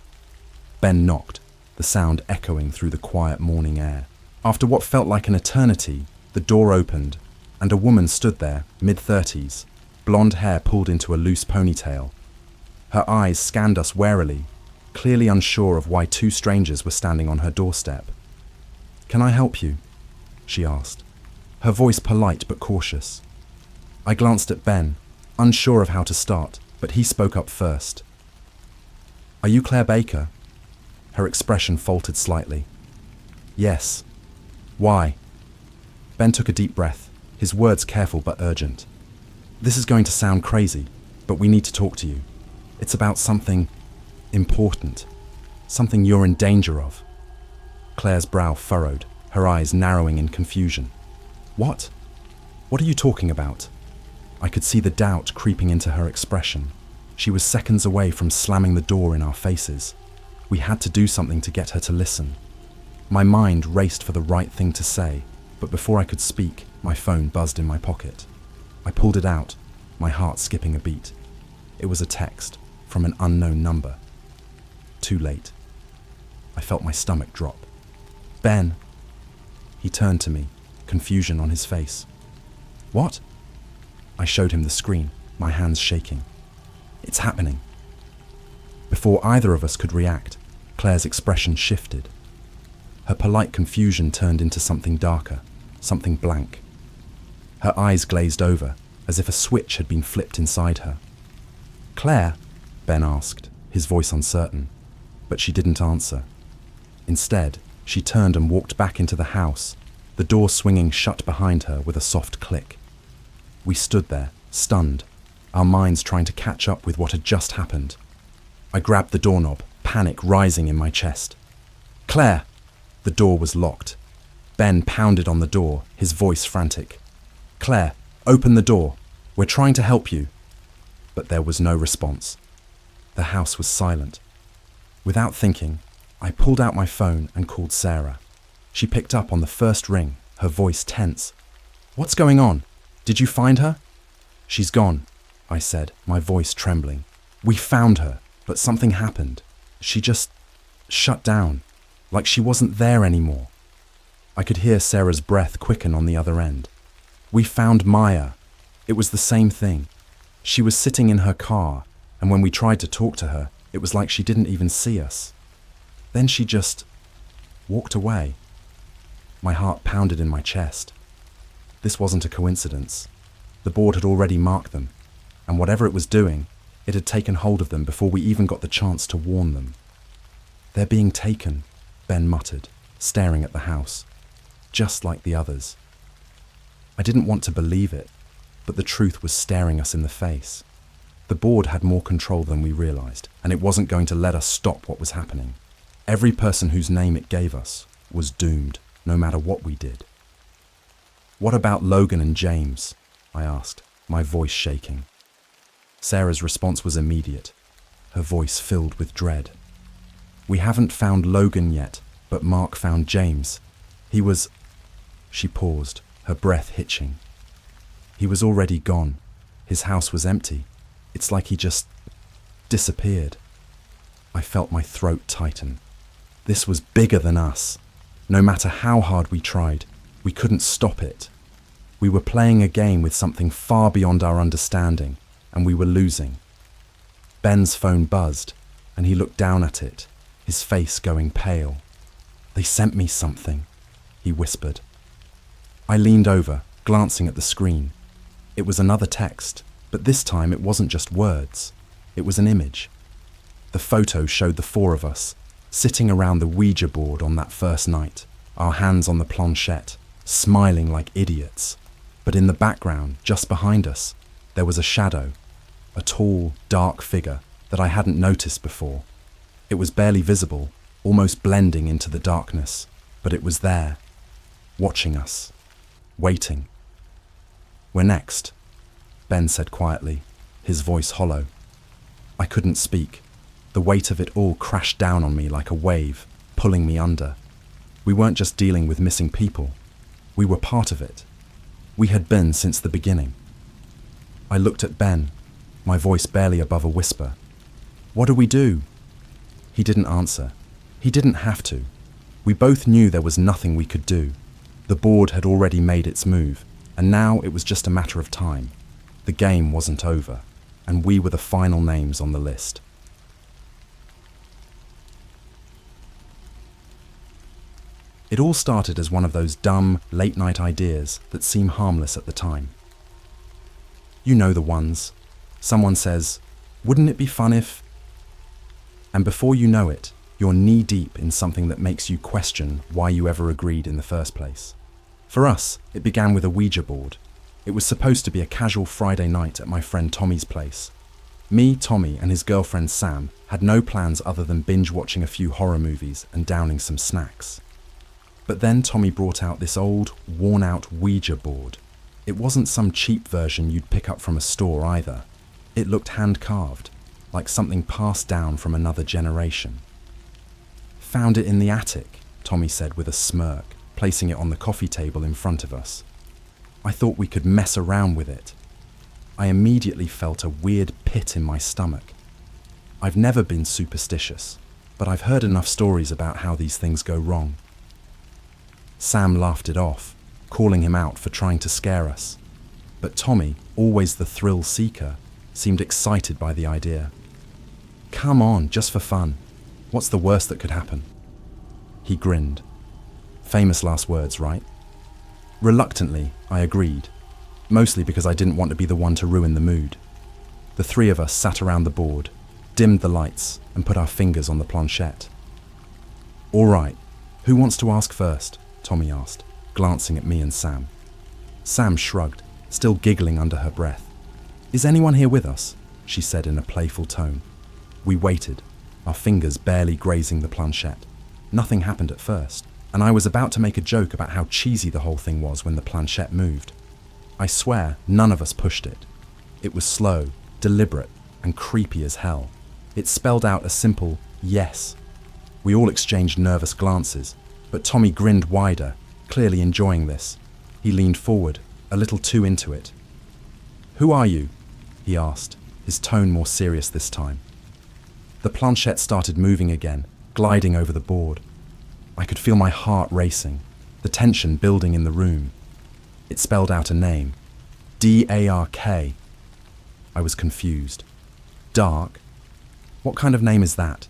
Ben knocked, the sound echoing through the quiet morning air. After what felt like an eternity, the door opened, and a woman stood there, mid-30s, blonde hair pulled into a loose ponytail. Her eyes scanned us warily, clearly unsure of why two strangers were standing on her doorstep. "Can I help you?" she asked, her voice polite but cautious. I glanced at Ben, unsure of how to start, but he spoke up first. "Are you Claire Baker?" Her expression faltered slightly. "Yes." "Why?" Ben took a deep breath, his words careful but urgent. "This is going to sound crazy, but we need to talk to you. It's about something important, something you're in danger of." Claire's brow furrowed, her eyes narrowing in confusion. "What? What are you talking about?" I could see the doubt creeping into her expression. She was seconds away from slamming the door in our faces. We had to do something to get her to listen. My mind raced for the right thing to say, but before I could speak, my phone buzzed in my pocket. I pulled it out, my heart skipping a beat. It was a text from an unknown number. Too late. I felt my stomach drop. "Ben." He turned to me, confusion on his face. "What?" I showed him the screen, my hands shaking. "It's happening." Before either of us could react, Claire's expression shifted. Her polite confusion turned into something darker, something blank. Her eyes glazed over, as if a switch had been flipped inside her. "Claire?" Ben asked, his voice uncertain, but she didn't answer. Instead, she turned and walked back into the house, the door swinging shut behind her with a soft click. We stood there, stunned, our minds trying to catch up with what had just happened. I grabbed the doorknob, panic rising in my chest. "Claire!" The door was locked. Ben pounded on the door, his voice frantic. "Claire, open the door. We're trying to help you." But there was no response. The house was silent. Without thinking, I pulled out my phone and called Sarah. She picked up on the first ring, her voice tense. "What's going on? Did you find her?" "She's gone," I said, my voice trembling. "We found her, but something happened. She just shut down, like she wasn't there anymore." I could hear Sarah's breath quicken on the other end. "We found Maya. It was the same thing. She was sitting in her car, and when we tried to talk to her, It was like she didn't even see us. Then she just walked away. My heart pounded in my chest. This wasn't a coincidence. The board had already marked them, and whatever it was doing, it had taken hold of them before we even got the chance to warn them. "They're being taken," Ben muttered, staring at the house, just like the others. I didn't want to believe it, but the truth was staring us in the face. The board had more control than we realized, and it wasn't going to let us stop what was happening. Every person whose name it gave us was doomed, no matter what we did. "What about Logan and James?" I asked, my voice shaking. Sarah's response was immediate, her voice filled with dread. "We haven't found Logan yet, but Mark found James. He was..." She paused, her breath hitching. "He was already gone. His house was empty. It's like he just disappeared." I felt my throat tighten. This was bigger than us. No matter how hard we tried, we couldn't stop it. We were playing a game with something far beyond our understanding, and we were losing. Ben's phone buzzed, and he looked down at it, his face going pale. "They sent me something," he whispered. I leaned over, glancing at the screen. It was another text, but this time it wasn't just words. It was an image. The photo showed the four of us, sitting around the Ouija board on that first night, our hands on the planchette, smiling like idiots. But in the background, just behind us, there was a shadow, a tall, dark figure that I hadn't noticed before. It was barely visible, almost blending into the darkness, but it was there, watching us, waiting. "We're next," Ben said quietly, his voice hollow. I couldn't speak. The weight of it all crashed down on me like a wave, pulling me under. We weren't just dealing with missing people. We were part of it. We had been since the beginning. I looked at Ben, my voice barely above a whisper. "What do we do?" He didn't answer. He didn't have to. We both knew there was nothing we could do. The board had already made its move, and now it was just a matter of time. The game wasn't over, and we were the final names on the list. It all started as one of those dumb, late-night ideas that seem harmless at the time. You know the ones. Someone says, "Wouldn't it be fun if..." And before you know it, you're knee-deep in something that makes you question why you ever agreed in the first place. For us, it began with a Ouija board. It was supposed to be a casual Friday night at my friend Tommy's place. Me, Tommy, and his girlfriend Sam had no plans other than binge-watching a few horror movies and downing some snacks. But then Tommy brought out this old, worn-out Ouija board. It wasn't some cheap version you'd pick up from a store either. It looked hand-carved, like something passed down from another generation. "Found it in the attic," Tommy said with a smirk, placing it on the coffee table in front of us. I thought we could mess around with it. I immediately felt a weird pit in my stomach. I've never been superstitious, but I've heard enough stories about how these things go wrong. Sam laughed it off, calling him out for trying to scare us. But Tommy, always the thrill seeker, seemed excited by the idea. "Come on, just for fun. What's the worst that could happen?" He grinned. Famous last words, right? Reluctantly, I agreed, mostly because I didn't want to be the one to ruin the mood. The three of us sat around the board, dimmed the lights, and put our fingers on the planchette. "All right, who wants to ask first?" Tommy asked, glancing at me and Sam. Sam shrugged, still giggling under her breath. "Is anyone here with us?" she said in a playful tone. We waited, our fingers barely grazing the planchette. Nothing happened at first, and I was about to make a joke about how cheesy the whole thing was when the planchette moved. I swear none of us pushed it. It was slow, deliberate, and creepy as hell. It spelled out a simple yes. We all exchanged nervous glances, but Tommy grinned wider, clearly enjoying this. He leaned forward, a little too into it. "Who are you?" he asked, his tone more serious this time. The planchette started moving again, gliding over the board. I could feel my heart racing, the tension building in the room. It spelled out a name. Dark. I was confused. Dark? What kind of name is that?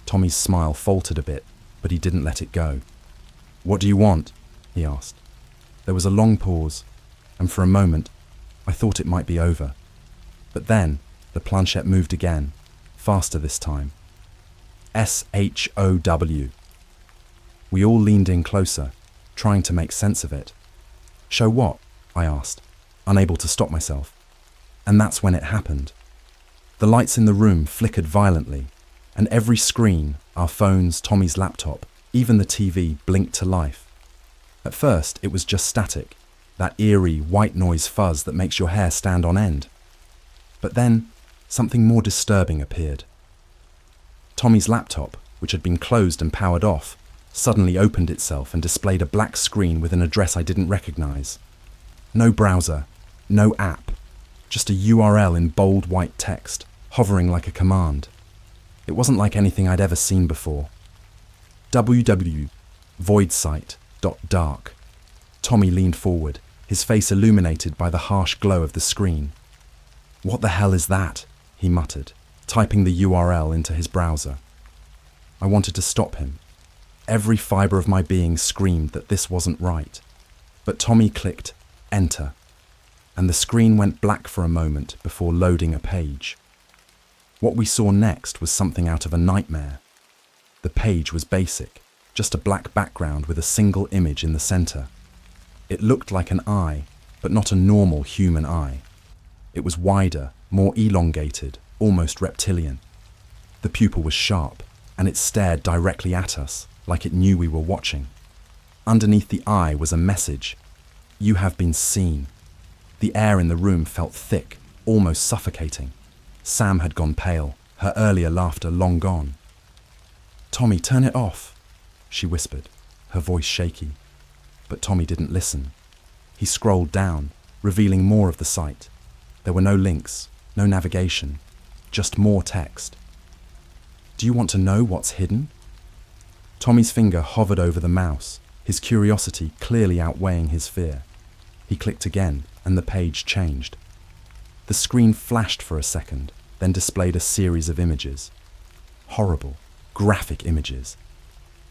Tommy's smile faltered a bit, but he didn't let it go. What do you want? He asked. There was a long pause, and for a moment, I thought it might be over. But then, the planchette moved again, faster this time. SHOW. We all leaned in closer, trying to make sense of it. Show what? I asked, unable to stop myself. And that's when it happened. The lights in the room flickered violently, and every screen, our phones, Tommy's laptop, even the TV, blinked to life. At first, it was just static, that eerie white noise fuzz that makes your hair stand on end. But then, something more disturbing appeared. Tommy's laptop, which had been closed and powered off, suddenly opened itself and displayed a black screen with an address I didn't recognize. No browser, no app, just a URL in bold white text, hovering like a command. It wasn't like anything I'd ever seen before. www.voidsite.dark. Tommy leaned forward, his face illuminated by the harsh glow of the screen. What the hell is that? He muttered, typing the URL into his browser. I wanted to stop him. Every fibre of my being screamed that this wasn't right. But Tommy clicked enter, and the screen went black for a moment before loading a page. What we saw next was something out of a nightmare. The page was basic, just a black background with a single image in the centre. It looked like an eye, but not a normal human eye. It was wider, more elongated, almost reptilian. The pupil was sharp, and it stared directly at us, like it knew we were watching. Underneath the eye was a message. You have been seen. The air in the room felt thick, almost suffocating. Sam had gone pale, her earlier laughter long gone. Tommy, turn it off, she whispered, her voice shaky. But Tommy didn't listen. He scrolled down, revealing more of the site. There were no links, no navigation, just more text. Do you want to know what's hidden? Tommy's finger hovered over the mouse, his curiosity clearly outweighing his fear. He clicked again, and the page changed. The screen flashed for a second, then displayed a series of images. Horrible, graphic images.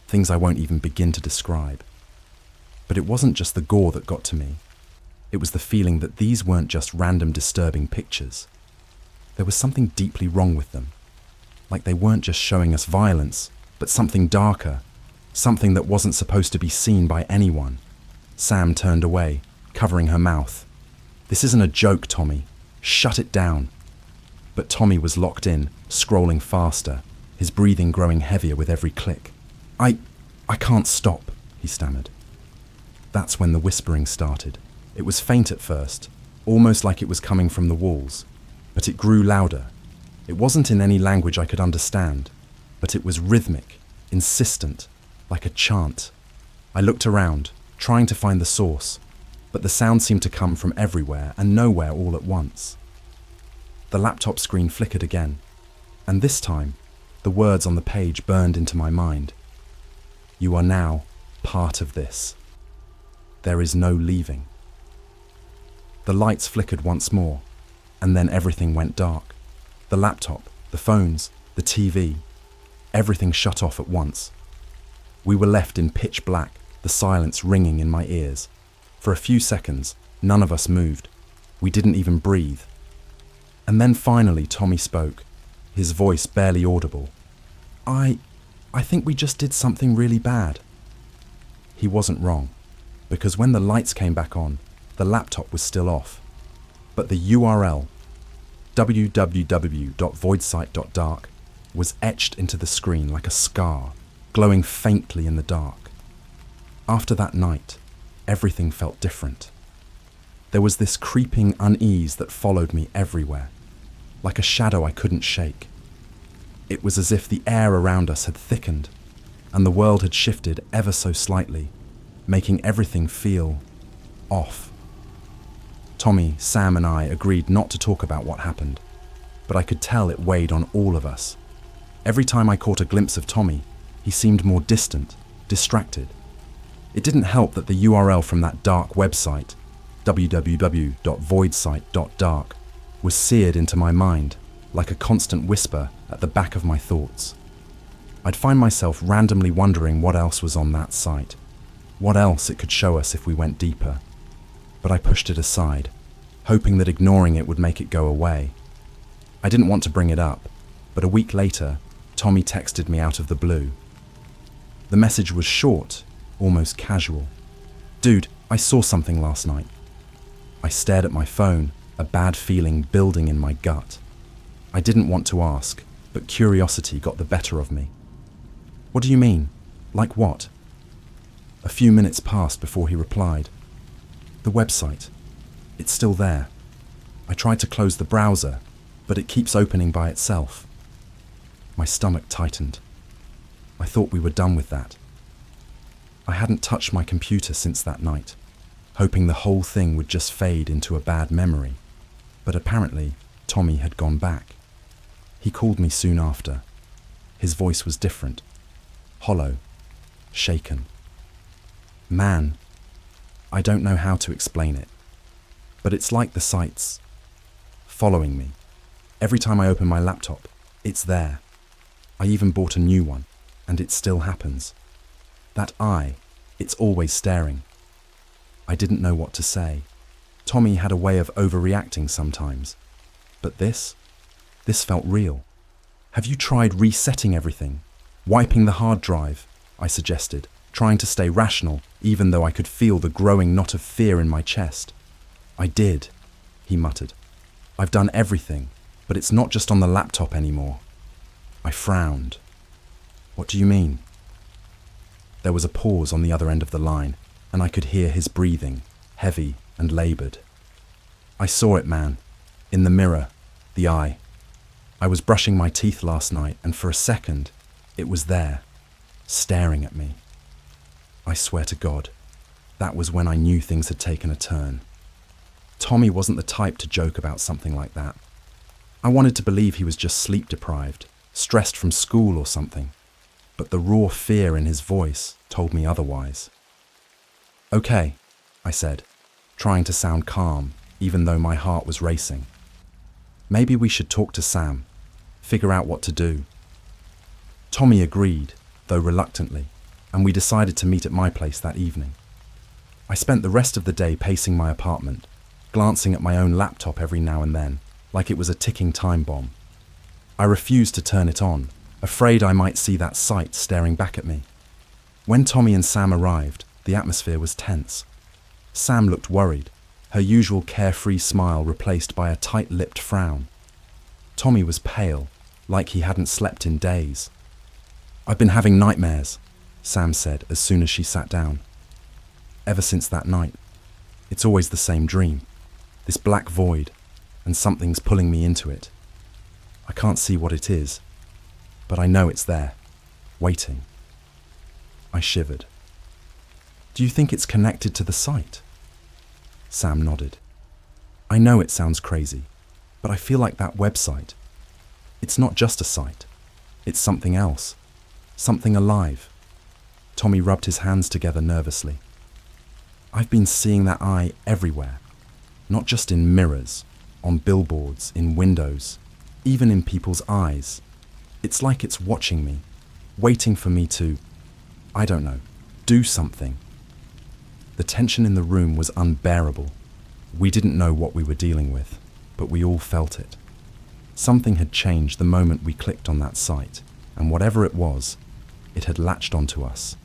Things I won't even begin to describe. But it wasn't just the gore that got to me. It was the feeling that these weren't just random disturbing pictures. There was something deeply wrong with them. Like they weren't just showing us violence, but something darker, something that wasn't supposed to be seen by anyone. Sam turned away, covering her mouth. This isn't a joke, Tommy. Shut it down. But Tommy was locked in, scrolling faster, his breathing growing heavier with every click. I can't stop, he stammered. That's when the whispering started. It was faint at first, almost like it was coming from the walls, but it grew louder. It wasn't in any language I could understand, but it was rhythmic, insistent, like a chant. I looked around, trying to find the source, but the sound seemed to come from everywhere and nowhere all at once. The laptop screen flickered again, and this time, the words on the page burned into my mind. You are now part of this. There is no leaving. The lights flickered once more, and then everything went dark. The laptop, the phones, the TV, everything shut off at once. We were left in pitch black, the silence ringing in my ears. For a few seconds, none of us moved. We didn't even breathe. And then finally Tommy spoke, his voice barely audible. I think we just did something really bad. He wasn't wrong, because when the lights came back on, the laptop was still off. But the URL, www.voidsite.dark, was etched into the screen like a scar, glowing faintly in the dark. After that night, everything felt different. There was this creeping unease that followed me everywhere, like a shadow I couldn't shake. It was as if the air around us had thickened, and the world had shifted ever so slightly, making everything feel off. Tommy, Sam and I agreed not to talk about what happened, but I could tell it weighed on all of us. Every time I caught a glimpse of Tommy, he seemed more distant, distracted. It didn't help that the URL from that dark website, www.voidsite.dark, was seared into my mind, like a constant whisper at the back of my thoughts. I'd find myself randomly wondering what else was on that site, what else it could show us if we went deeper. But I pushed it aside, hoping that ignoring it would make it go away. I didn't want to bring it up, but a week later, Tommy texted me out of the blue. The message was short, almost casual. "Dude, I saw something last night." I stared at my phone, a bad feeling building in my gut. I didn't want to ask, but curiosity got the better of me. "What do you mean? Like what?" A few minutes passed before he replied. "The website. It's still there. I tried to close the browser, but it keeps opening by itself." My stomach tightened. I thought we were done with that. I hadn't touched my computer since that night, hoping the whole thing would just fade into a bad memory. But apparently, Tommy had gone back. He called me soon after. His voice was different, hollow, shaken. Man, I don't know how to explain it, but it's like the sight's following me. Every time I open my laptop, it's there. I even bought a new one, and it still happens. That eye, it's always staring. I didn't know what to say. Tommy had a way of overreacting sometimes. But this felt real. "Have you tried resetting everything? Wiping the hard drive?" I suggested, trying to stay rational, even though I could feel the growing knot of fear in my chest. "I did," he muttered. "I've done everything, but it's not just on the laptop anymore." I frowned. "What do you mean?" There was a pause on the other end of the line, and I could hear his breathing, heavy and labored. "I saw it, man. In the mirror. The eye. I was brushing my teeth last night, and for a second, it was there, staring at me. I swear to God, that was when I knew things had taken a turn." Tommy wasn't the type to joke about something like that. I wanted to believe he was just sleep deprived, stressed from school or something, but the raw fear in his voice told me otherwise. "Okay," I said, trying to sound calm, even though my heart was racing. "Maybe we should talk to Sam, figure out what to do." Tommy agreed, though reluctantly, and we decided to meet at my place that evening. I spent the rest of the day pacing my apartment, glancing at my own laptop every now and then, like it was a ticking time bomb. I refused to turn it on, afraid I might see that sight staring back at me. When Tommy and Sam arrived, the atmosphere was tense. Sam looked worried, her usual carefree smile replaced by a tight-lipped frown. Tommy was pale, like he hadn't slept in days. "I've been having nightmares," Sam said as soon as she sat down. "Ever since that night. It's always the same dream. This black void, and something's pulling me into it. I can't see what it is, but I know it's there, waiting." I shivered. "Do you think it's connected to the site?" Sam nodded. "I know it sounds crazy, but I feel like that website, it's not just a site. It's something else, something alive." Tommy rubbed his hands together nervously. "I've been seeing that eye everywhere, not just in mirrors, on billboards, in windows, even in people's eyes. It's like it's watching me, waiting for me to, I don't know, do something." The tension in the room was unbearable. We didn't know what we were dealing with, but we all felt it. Something had changed the moment we clicked on that site, and whatever it was, it had latched onto us.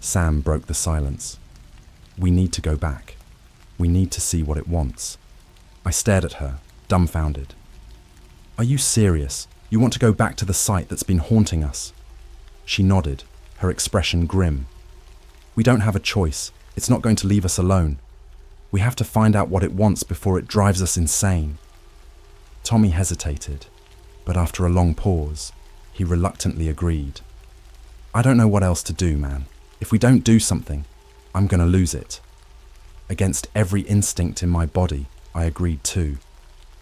Sam broke the silence. "We need to go back. We need to see what it wants." I stared at her, dumbfounded. "Are you serious? You want to go back to the site that's been haunting us?" She nodded, her expression grim. "We don't have a choice. It's not going to leave us alone. We have to find out what it wants before it drives us insane." Tommy hesitated, but after a long pause, he reluctantly agreed. "I don't know what else to do, man. If we don't do something, I'm going to lose it." Against every instinct in my body, I agreed too.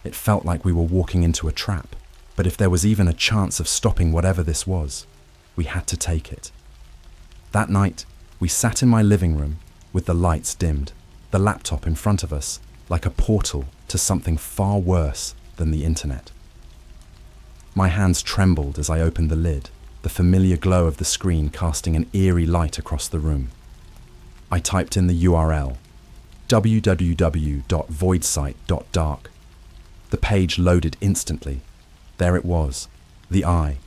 It felt like we were walking into a trap, but if there was even a chance of stopping whatever this was, we had to take it. That night, we sat in my living room with the lights dimmed, the laptop in front of us, like a portal to something far worse than the internet. My hands trembled as I opened the lid, the familiar glow of the screen casting an eerie light across the room. I typed in the URL, www.voidsite.dark. The page loaded instantly. There it was, the eye.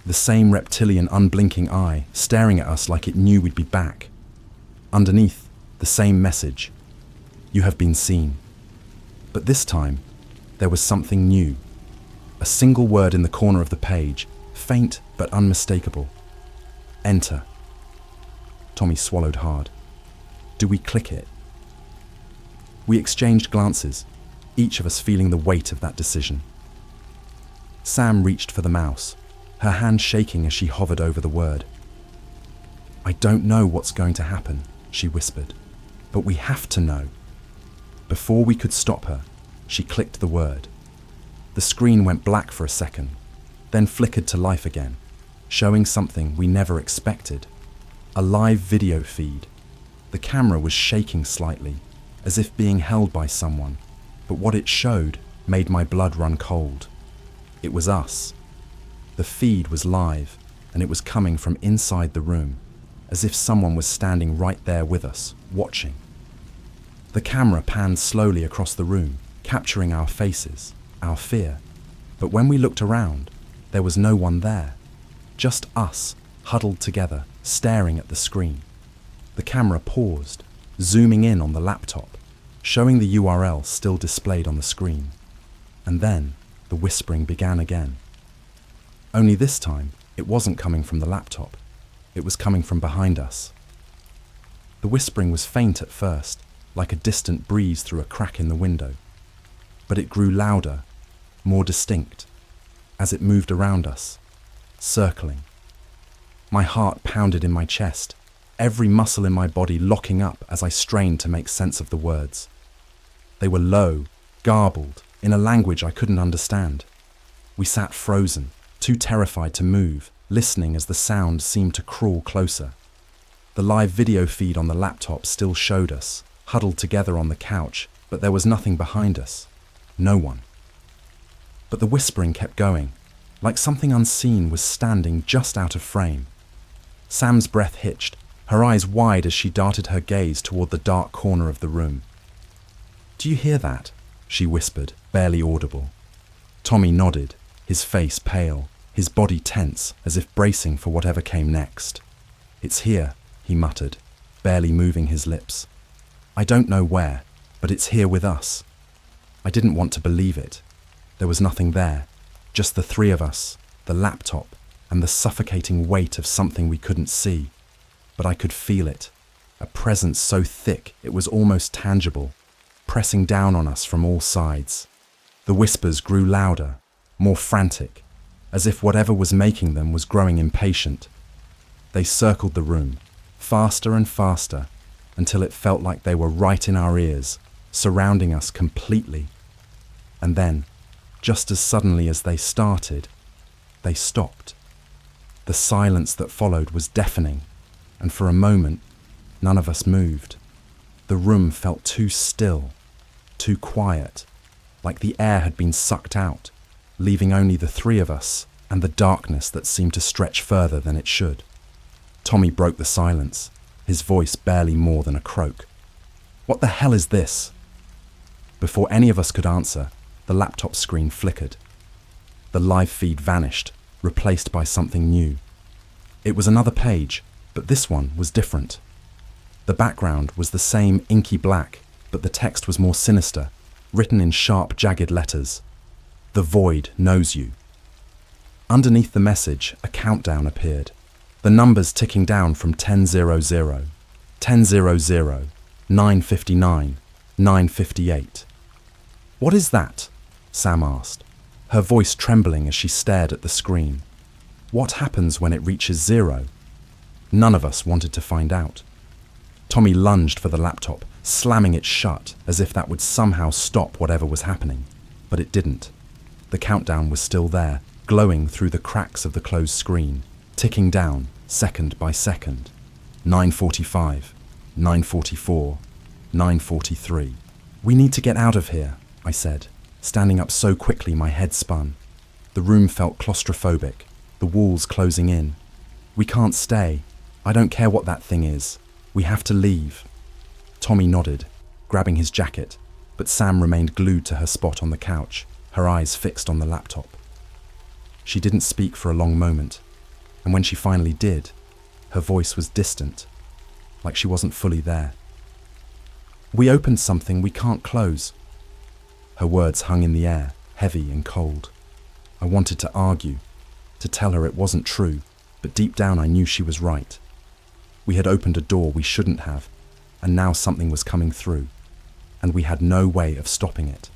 The same reptilian unblinking eye staring at us like it knew we'd be back. Underneath, the same message. You have been seen. But this time, there was something new. A single word in the corner of the page, faint but unmistakable. Enter. Tommy swallowed hard. Do we click it? We exchanged glances, each of us feeling the weight of that decision. Sam reached for the mouse, her hand shaking as she hovered over the word. I don't know what's going to happen, she whispered, but we have to know. Before we could stop her, she clicked the word. The screen went black for a second, then flickered to life again, showing something we never expected. A live video feed. The camera was shaking slightly, as if being held by someone, but what it showed made my blood run cold. It was us. The feed was live, and it was coming from inside the room, as if someone was standing right there with us, watching. The camera panned slowly across the room, capturing our faces, our fear. But when we looked around, there was no one there. Just us, huddled together, staring at the screen. The camera paused, zooming in on the laptop, showing the URL still displayed on the screen. And then the whispering began again. Only this time, it wasn't coming from the laptop. It was coming from behind us. The whispering was faint at first, like a distant breeze through a crack in the window. But it grew louder, more distinct, as it moved around us, circling. My heart pounded in my chest, every muscle in my body locking up as I strained to make sense of the words. They were low, garbled, in a language I couldn't understand. We sat frozen, too terrified to move, listening as the sound seemed to crawl closer. The live video feed on the laptop still showed us, huddled together on the couch, but there was nothing behind us. No one. But the whispering kept going, like something unseen was standing just out of frame. Sam's breath hitched, her eyes wide as she darted her gaze toward the dark corner of the room. Do you hear that? She whispered, barely audible. Tommy nodded, his face pale, his body tense as if bracing for whatever came next. It's here, he muttered, barely moving his lips. I don't know where, but it's here with us. I didn't want to believe it. There was nothing there, just the three of us, the laptop, and the suffocating weight of something we couldn't see. But I could feel it, a presence so thick it was almost tangible, pressing down on us from all sides. The whispers grew louder, more frantic, as if whatever was making them was growing impatient. They circled the room, faster and faster, until it felt like they were right in our ears, surrounding us completely. And then, just as suddenly as they started, they stopped. The silence that followed was deafening, and for a moment, none of us moved. The room felt too still, too quiet, like the air had been sucked out, leaving only the three of us and the darkness that seemed to stretch further than it should. Tommy broke the silence, his voice barely more than a croak. What the hell is this? Before any of us could answer, the laptop screen flickered. The live feed vanished, replaced by something new. It was another page, but this one was different. The background was the same inky black, but the text was more sinister, written in sharp, jagged letters. The void knows you. Underneath the message, a countdown appeared, the numbers ticking down from 10:00, 10:00, 9:59, 9:58. What is that? Sam asked, her voice trembling as she stared at the screen. What happens when it reaches 0? None of us wanted to find out. Tommy lunged for the laptop, slamming it shut as if that would somehow stop whatever was happening. But it didn't. The countdown was still there, glowing through the cracks of the closed screen, ticking down second by second. 9:45, 9:44, 9:43. We need to get out of here, I said, standing up so quickly my head spun. The room felt claustrophobic, the walls closing in. "We can't stay. I don't care what that thing is. We have to leave." Tommy nodded, grabbing his jacket, but Sam remained glued to her spot on the couch, her eyes fixed on the laptop. She didn't speak for a long moment, and when she finally did, her voice was distant, like she wasn't fully there. "We opened something we can't close." Her words hung in the air, heavy and cold. I wanted to argue, to tell her it wasn't true, but deep down I knew she was right. We had opened a door we shouldn't have, and now something was coming through, and we had no way of stopping it.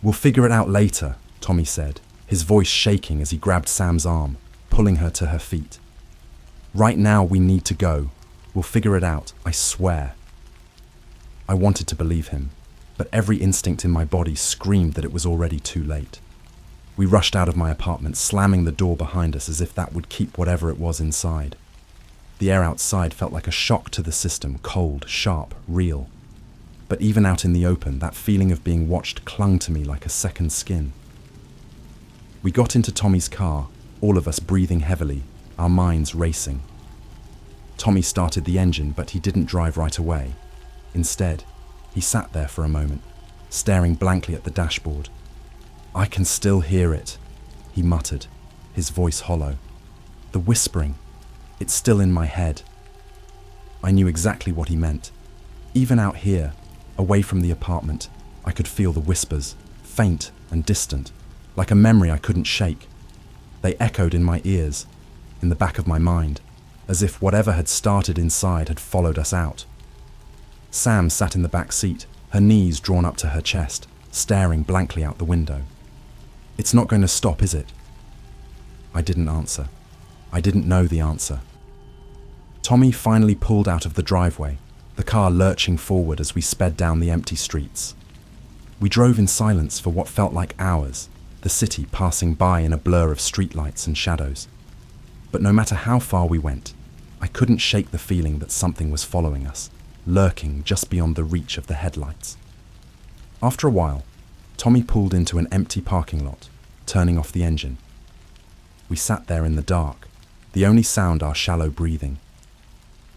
"We'll figure it out later," Tommy said, his voice shaking as he grabbed Sam's arm, pulling her to her feet. "Right now we need to go. We'll figure it out, I swear." I wanted to believe him, but every instinct in my body screamed that it was already too late. We rushed out of my apartment, slamming the door behind us as if that would keep whatever it was inside. The air outside felt like a shock to the system, cold, sharp, real. But even out in the open, that feeling of being watched clung to me like a second skin. We got into Tommy's car, all of us breathing heavily, our minds racing. Tommy started the engine, but he didn't drive right away. Instead, he sat there for a moment, staring blankly at the dashboard. "I can still hear it," he muttered, his voice hollow. "The whispering, it's still in my head." I knew exactly what he meant. Even out here, away from the apartment, I could feel the whispers, faint and distant, like a memory I couldn't shake. They echoed in my ears, in the back of my mind, as if whatever had started inside had followed us out. Sam sat in the back seat, her knees drawn up to her chest, staring blankly out the window. "It's not going to stop, is it?" I didn't answer. I didn't know the answer. Tommy finally pulled out of the driveway, the car lurching forward as we sped down the empty streets. We drove in silence for what felt like hours, the city passing by in a blur of streetlights and shadows. But no matter how far we went, I couldn't shake the feeling that something was following us, lurking just beyond the reach of the headlights. After a while, Tommy pulled into an empty parking lot, turning off the engine. We sat there in the dark, the only sound our shallow breathing.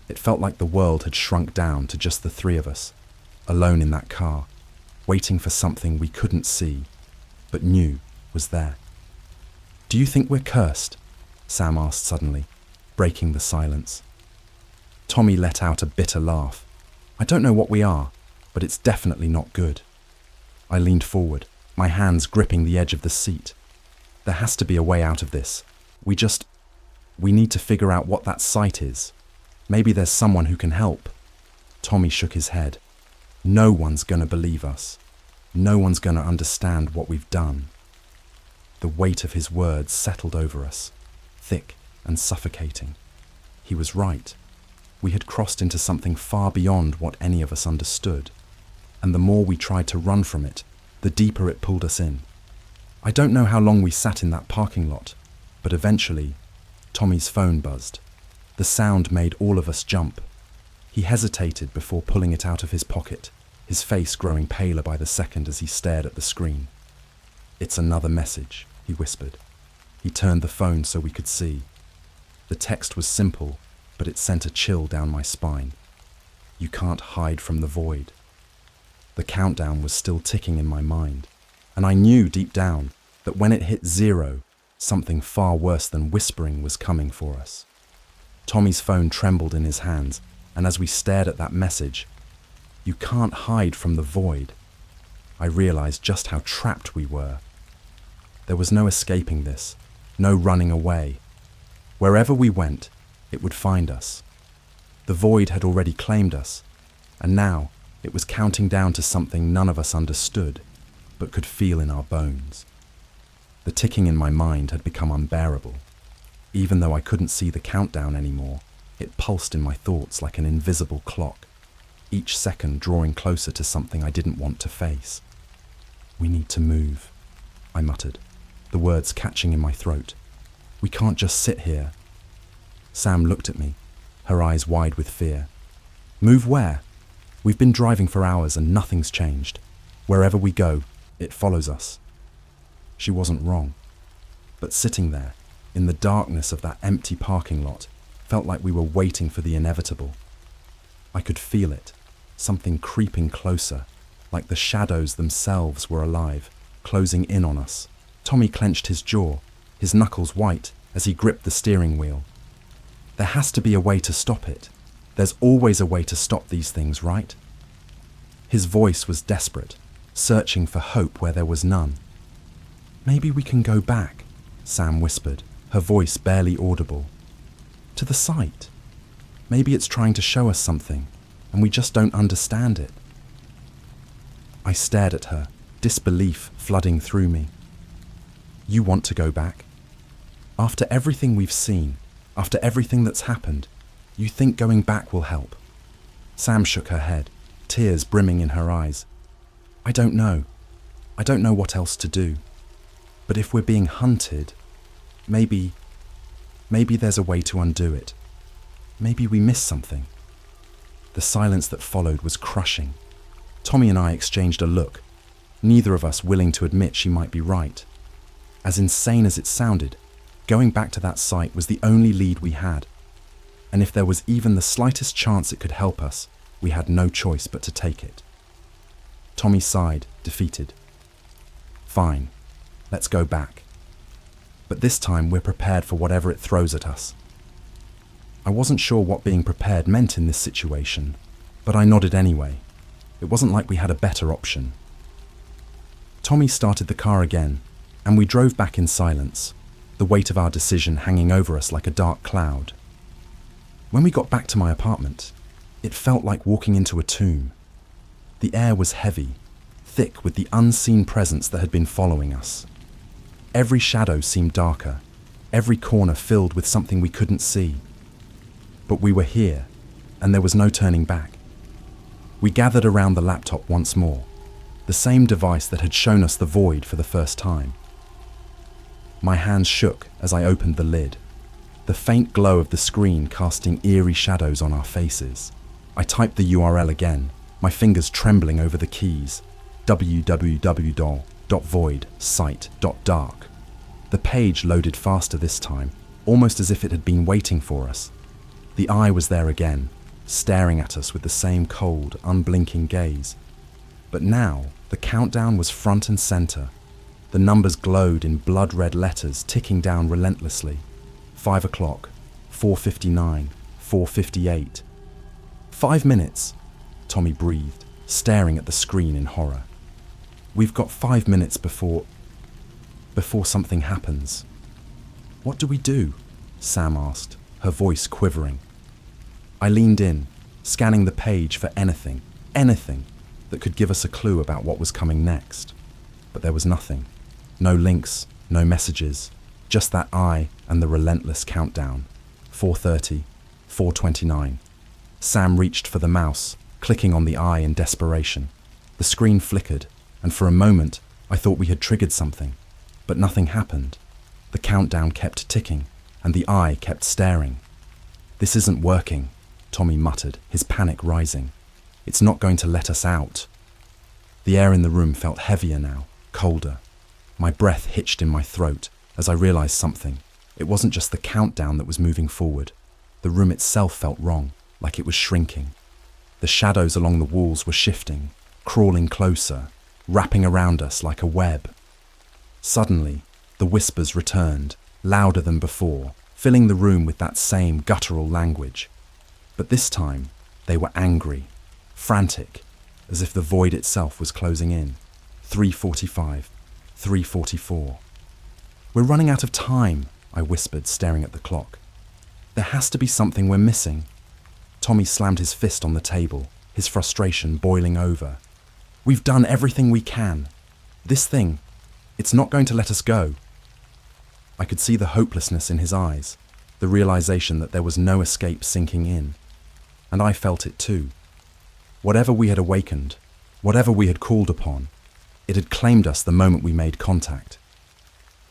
It felt like the world had shrunk down to just the three of us, alone in that car, waiting for something we couldn't see, but knew was there. "Do you think we're cursed?" Sam asked suddenly, breaking the silence. Tommy let out a bitter laugh. "I don't know what we are, but it's definitely not good." I leaned forward, my hands gripping the edge of the seat. "There has to be a way out of this. We need to figure out what that sight is. Maybe there's someone who can help." Tommy shook his head. "No one's gonna believe us. No one's gonna understand what we've done." The weight of his words settled over us, thick and suffocating. He was right. We had crossed into something far beyond what any of us understood, and the more we tried to run from it, the deeper it pulled us in. I don't know how long we sat in that parking lot, but eventually, Tommy's phone buzzed. The sound made all of us jump. He hesitated before pulling it out of his pocket, his face growing paler by the second as he stared at the screen. "It's another message," he whispered. He turned the phone so we could see. The text was simple, but it sent a chill down my spine. "You can't hide from the void." The countdown was still ticking in my mind, and I knew deep down that when it hit 0, something far worse than whispering was coming for us. Tommy's phone trembled in his hands, and as we stared at that message, "You can't hide from the void," I realized just how trapped we were. There was no escaping this, no running away. Wherever we went, it would find us. The void had already claimed us, and now it was counting down to something none of us understood, but could feel in our bones. The ticking in my mind had become unbearable. Even though I couldn't see the countdown anymore, it pulsed in my thoughts like an invisible clock, each second drawing closer to something I didn't want to face. "We need to move," I muttered, the words catching in my throat. "We can't just sit here." Sam looked at me, her eyes wide with fear. "Move where? We've been driving for hours and nothing's changed. Wherever we go, it follows us." She wasn't wrong. But sitting there, in the darkness of that empty parking lot, felt like we were waiting for the inevitable. I could feel it, something creeping closer, like the shadows themselves were alive, closing in on us. Tommy clenched his jaw, his knuckles white as he gripped the steering wheel. There has to be a way to stop it. There's always a way to stop these things, right? His voice was desperate, searching for hope where there was none. Maybe we can go back, Sam whispered, her voice barely audible. To the site. Maybe it's trying to show us something, and we just don't understand it. I stared at her, disbelief flooding through me. You want to go back? After everything we've seen, after everything that's happened, you think going back will help? Sam shook her head, tears brimming in her eyes. I don't know. I don't know what else to do. But if we're being hunted, maybe there's a way to undo it. Maybe we missed something. The silence that followed was crushing. Tommy and I exchanged a look, neither of us willing to admit she might be right. As insane as it sounded, going back to that site was the only lead we had. And if there was even the slightest chance it could help us, we had no choice but to take it. Tommy sighed, defeated. Fine, let's go back. But this time we're prepared for whatever it throws at us. I wasn't sure what being prepared meant in this situation, but I nodded anyway. It wasn't like we had a better option. Tommy started the car again, and we drove back in silence, the weight of our decision hanging over us like a dark cloud. When we got back to my apartment, it felt like walking into a tomb. The air was heavy, thick with the unseen presence that had been following us. Every shadow seemed darker, every corner filled with something we couldn't see. But we were here, and there was no turning back. We gathered around the laptop once more, the same device that had shown us the void for the first time. My hands shook as I opened the lid, the faint glow of the screen casting eerie shadows on our faces. I typed the URL again, my fingers trembling over the keys, www.void.site.dark. The page loaded faster this time, almost as if it had been waiting for us. The eye was there again, staring at us with the same cold, unblinking gaze. But now, the countdown was front and center. The numbers glowed in blood-red letters, ticking down relentlessly. 5 o'clock, 4:59, 4:58. 5 minutes, Tommy breathed, staring at the screen in horror. We've got 5 minutes before something happens. What do we do? Sam asked, her voice quivering. I leaned in, scanning the page for anything that could give us a clue about what was coming next. But there was nothing. No links, no messages, just that eye and the relentless countdown. 4:30, 4:29. Sam reached for the mouse, clicking on the eye in desperation. The screen flickered, and for a moment I thought we had triggered something. But nothing happened. The countdown kept ticking, and the eye kept staring. This isn't working, Tommy muttered, his panic rising. It's not going to let us out. The air in the room felt heavier now, colder. My breath hitched in my throat as I realized something. It wasn't just the countdown that was moving forward. The room itself felt wrong, like it was shrinking. The shadows along the walls were shifting, crawling closer, wrapping around us like a web. Suddenly, the whispers returned, louder than before, filling the room with that same guttural language. But this time, they were angry, frantic, as if the void itself was closing in. 3:45, 3:44. We're running out of time, I whispered, staring at the clock. There has to be something we're missing. Tommy slammed his fist on the table, his frustration boiling over. We've done everything we can. This thing, it's not going to let us go. I could see the hopelessness in his eyes, the realization that there was no escape sinking in. And I felt it too. Whatever we had awakened, whatever we had called upon, it had claimed us the moment we made contact.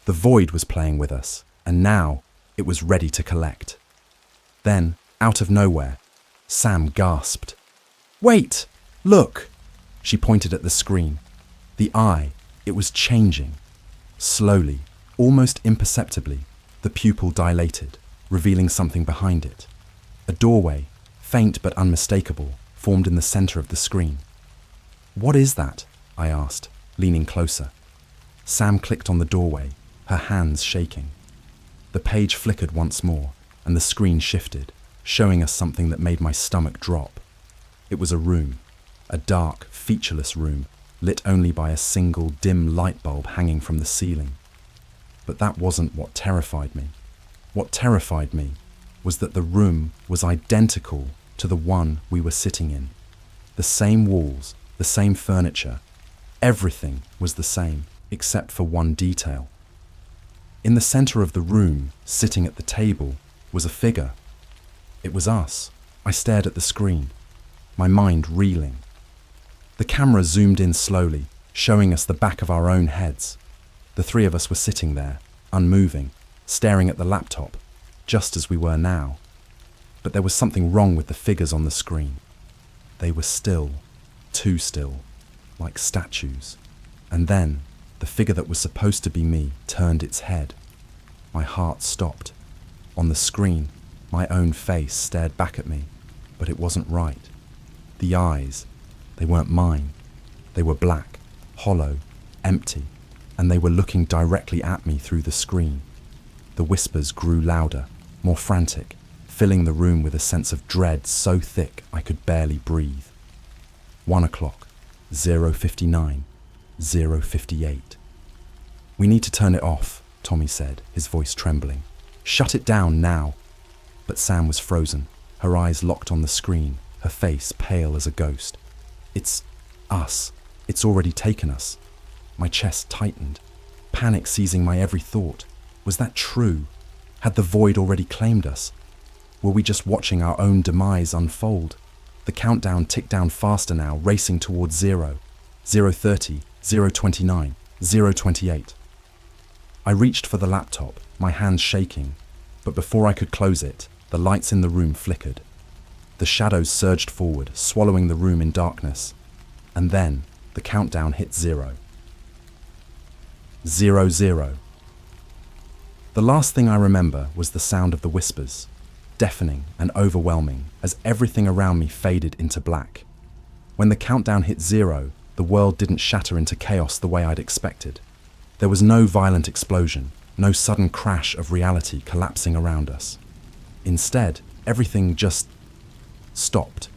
The void was playing with us, and now it was ready to collect. Then, out of nowhere, Sam gasped. Wait! Look! She pointed at the screen. The eye, it was changing. Slowly, Almost imperceptibly, the pupil dilated, revealing something behind it. A doorway, faint but unmistakable, formed in the center of the screen. "What is that?" I asked, leaning closer. Sam clicked on the doorway, her hands shaking. The page flickered once more, and the screen shifted, showing us something that made my stomach drop. It was a room, a dark, featureless room, lit only by a single dim light bulb hanging from the ceiling. But that wasn't what terrified me. What terrified me was that the room was identical to the one we were sitting in. The same walls, the same furniture, everything was the same except for one detail. In the center of the room, sitting at the table, was a figure. It was us. I stared at the screen, my mind reeling. The camera zoomed in slowly, showing us the back of our own heads. The three of us were sitting there, unmoving, staring at the laptop, just as we were now. But there was something wrong with the figures on the screen. They were still, too still, like statues. And then, the figure that was supposed to be me turned its head. My heart stopped. On the screen, my own face stared back at me, but it wasn't right. The eyes, they weren't mine. They were black, hollow, empty, and they were looking directly at me through the screen. The whispers grew louder, more frantic, filling the room with a sense of dread so thick I could barely breathe. 1 o'clock, 0:59, 0:58. "We need to turn it off," Tommy said, his voice trembling. "Shut it down now." But Sam was frozen, her eyes locked on the screen, her face pale as a ghost. "It's us. It's already taken us." My chest tightened, panic seizing my every thought. Was that true? Had the void already claimed us? Were we just watching our own demise unfold? The countdown ticked down faster now, racing towards 0. 0:30, 0:29, 0:28. I reached for the laptop, my hands shaking, but before I could close it, the lights in the room flickered. The shadows surged forward, swallowing the room in darkness. And then, the countdown hit 0. 0:0. The last thing I remember was the sound of the whispers, deafening and overwhelming as everything around me faded into black. When the countdown hit 0, the world didn't shatter into chaos the way I'd expected. There was no violent explosion, no sudden crash of reality collapsing around us. Instead, everything just stopped.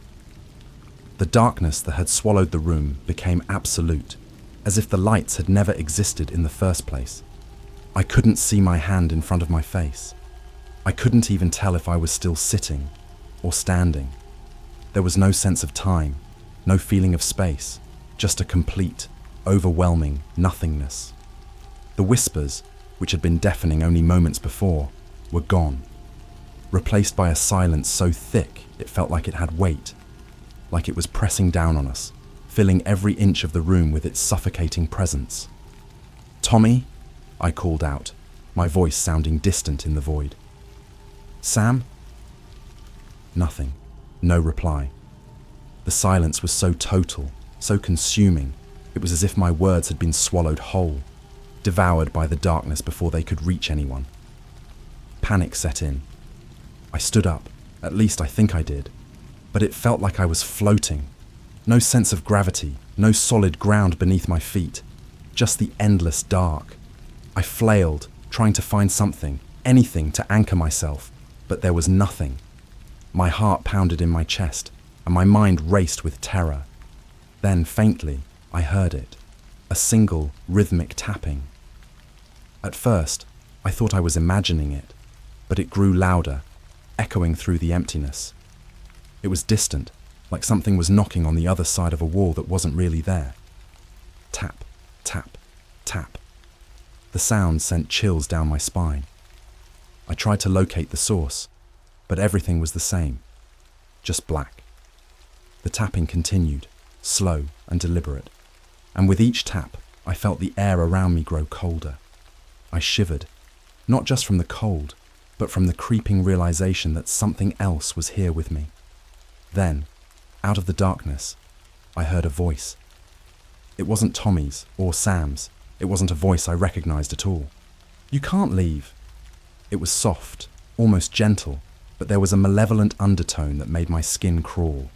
The darkness that had swallowed the room became absolute, as if the lights had never existed in the first place. I couldn't see my hand in front of my face. I couldn't even tell if I was still sitting or standing. There was no sense of time, no feeling of space, just a complete, overwhelming nothingness. The whispers, which had been deafening only moments before, were gone, replaced by a silence so thick it felt like it had weight, like it was pressing down on us, filling every inch of the room with its suffocating presence. "Tommy?" I called out, my voice sounding distant in the void. "Sam?" Nothing. No reply. The silence was so total, so consuming, it was as if my words had been swallowed whole, devoured by the darkness before they could reach anyone. Panic set in. I stood up, at least I think I did, but it felt like I was floating. No sense of gravity, no solid ground beneath my feet, just the endless dark. I flailed, trying to find something, anything to anchor myself, but there was nothing. My heart pounded in my chest, and my mind raced with terror. Then, faintly, I heard it, a single, rhythmic tapping. At first, I thought I was imagining it, but it grew louder, echoing through the emptiness. It was distant, like something was knocking on the other side of a wall that wasn't really there. Tap, tap, tap. The sound sent chills down my spine. I tried to locate the source, but everything was the same, just black. The tapping continued, slow and deliberate, and with each tap, I felt the air around me grow colder. I shivered, not just from the cold, but from the creeping realization that something else was here with me. Then, out of the darkness, I heard a voice. It wasn't Tommy's or Sam's. It wasn't a voice I recognized at all. You can't leave. It was soft, almost gentle, but there was a malevolent undertone that made my skin crawl.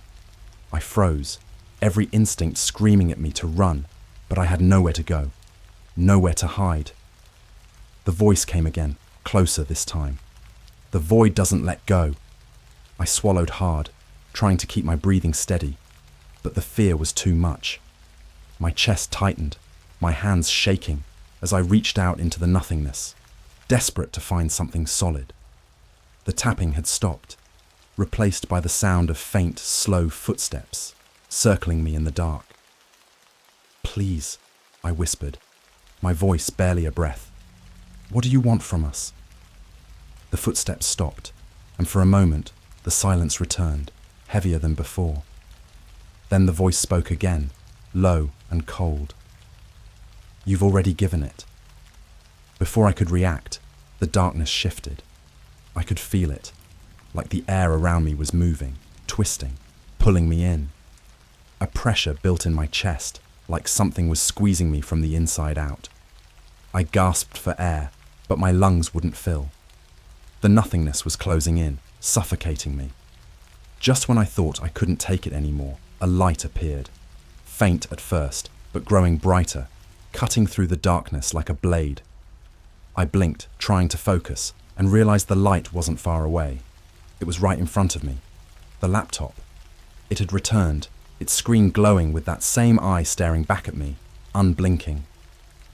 I froze, every instinct screaming at me to run, but I had nowhere to go, nowhere to hide. The voice came again, closer this time. The void doesn't let go. I swallowed hard, trying to keep my breathing steady, but the fear was too much. My chest tightened, my hands shaking, as I reached out into the nothingness, desperate to find something solid. The tapping had stopped, replaced by the sound of faint, slow footsteps, circling me in the dark. "Please," I whispered, my voice barely a breath. "What do you want from us?" The footsteps stopped, and for a moment, the silence returned, heavier than before. Then the voice spoke again, low and cold. "You've already given it." Before I could react, the darkness shifted. I could feel it, like the air around me was moving, twisting, pulling me in. A pressure built in my chest, like something was squeezing me from the inside out. I gasped for air, but my lungs wouldn't fill. The nothingness was closing in, suffocating me. Just when I thought I couldn't take it anymore, a light appeared. Faint at first, but growing brighter, cutting through the darkness like a blade. I blinked, trying to focus, and realized the light wasn't far away. It was right in front of me. The laptop. It had returned, its screen glowing with that same eye staring back at me, unblinking.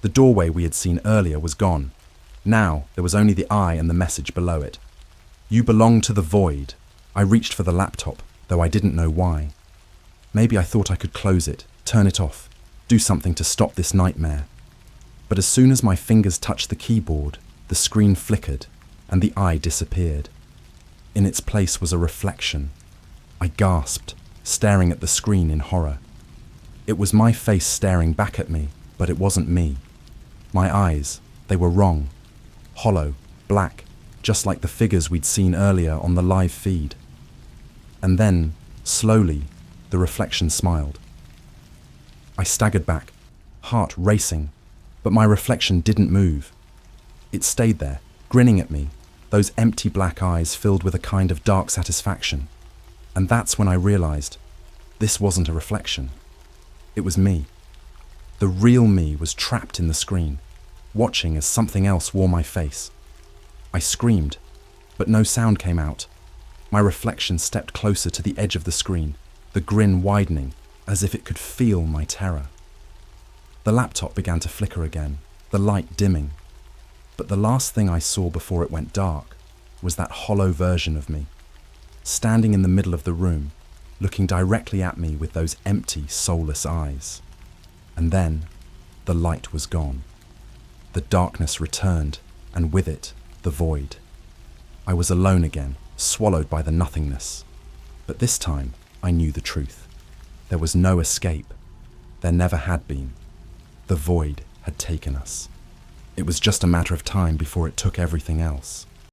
The doorway we had seen earlier was gone. Now there was only the eye and the message below it. "You belong to the void." I reached for the laptop, though I didn't know why. Maybe I thought I could close it, turn it off, do something to stop this nightmare. But as soon as my fingers touched the keyboard, the screen flickered and the eye disappeared. In its place was a reflection. I gasped, staring at the screen in horror. It was my face staring back at me, but it wasn't me. My eyes, they were wrong. Hollow, black, just like the figures we'd seen earlier on the live feed. And then, slowly, the reflection smiled. I staggered back, heart racing, but my reflection didn't move. It stayed there, grinning at me, those empty black eyes filled with a kind of dark satisfaction. And that's when I realized this wasn't a reflection. It was me. The real me was trapped in the screen, watching as something else wore my face. I screamed, but no sound came out. My reflection stepped closer to the edge of the screen, the grin widening, as if it could feel my terror. The laptop began to flicker again, the light dimming. But the last thing I saw before it went dark was that hollow version of me, standing in the middle of the room, looking directly at me with those empty, soulless eyes. And then, the light was gone. The darkness returned, and with it, the void. I was alone again, swallowed by the nothingness. But this time, I knew the truth. There was no escape. There never had been. The void had taken us. It was just a matter of time before it took everything else.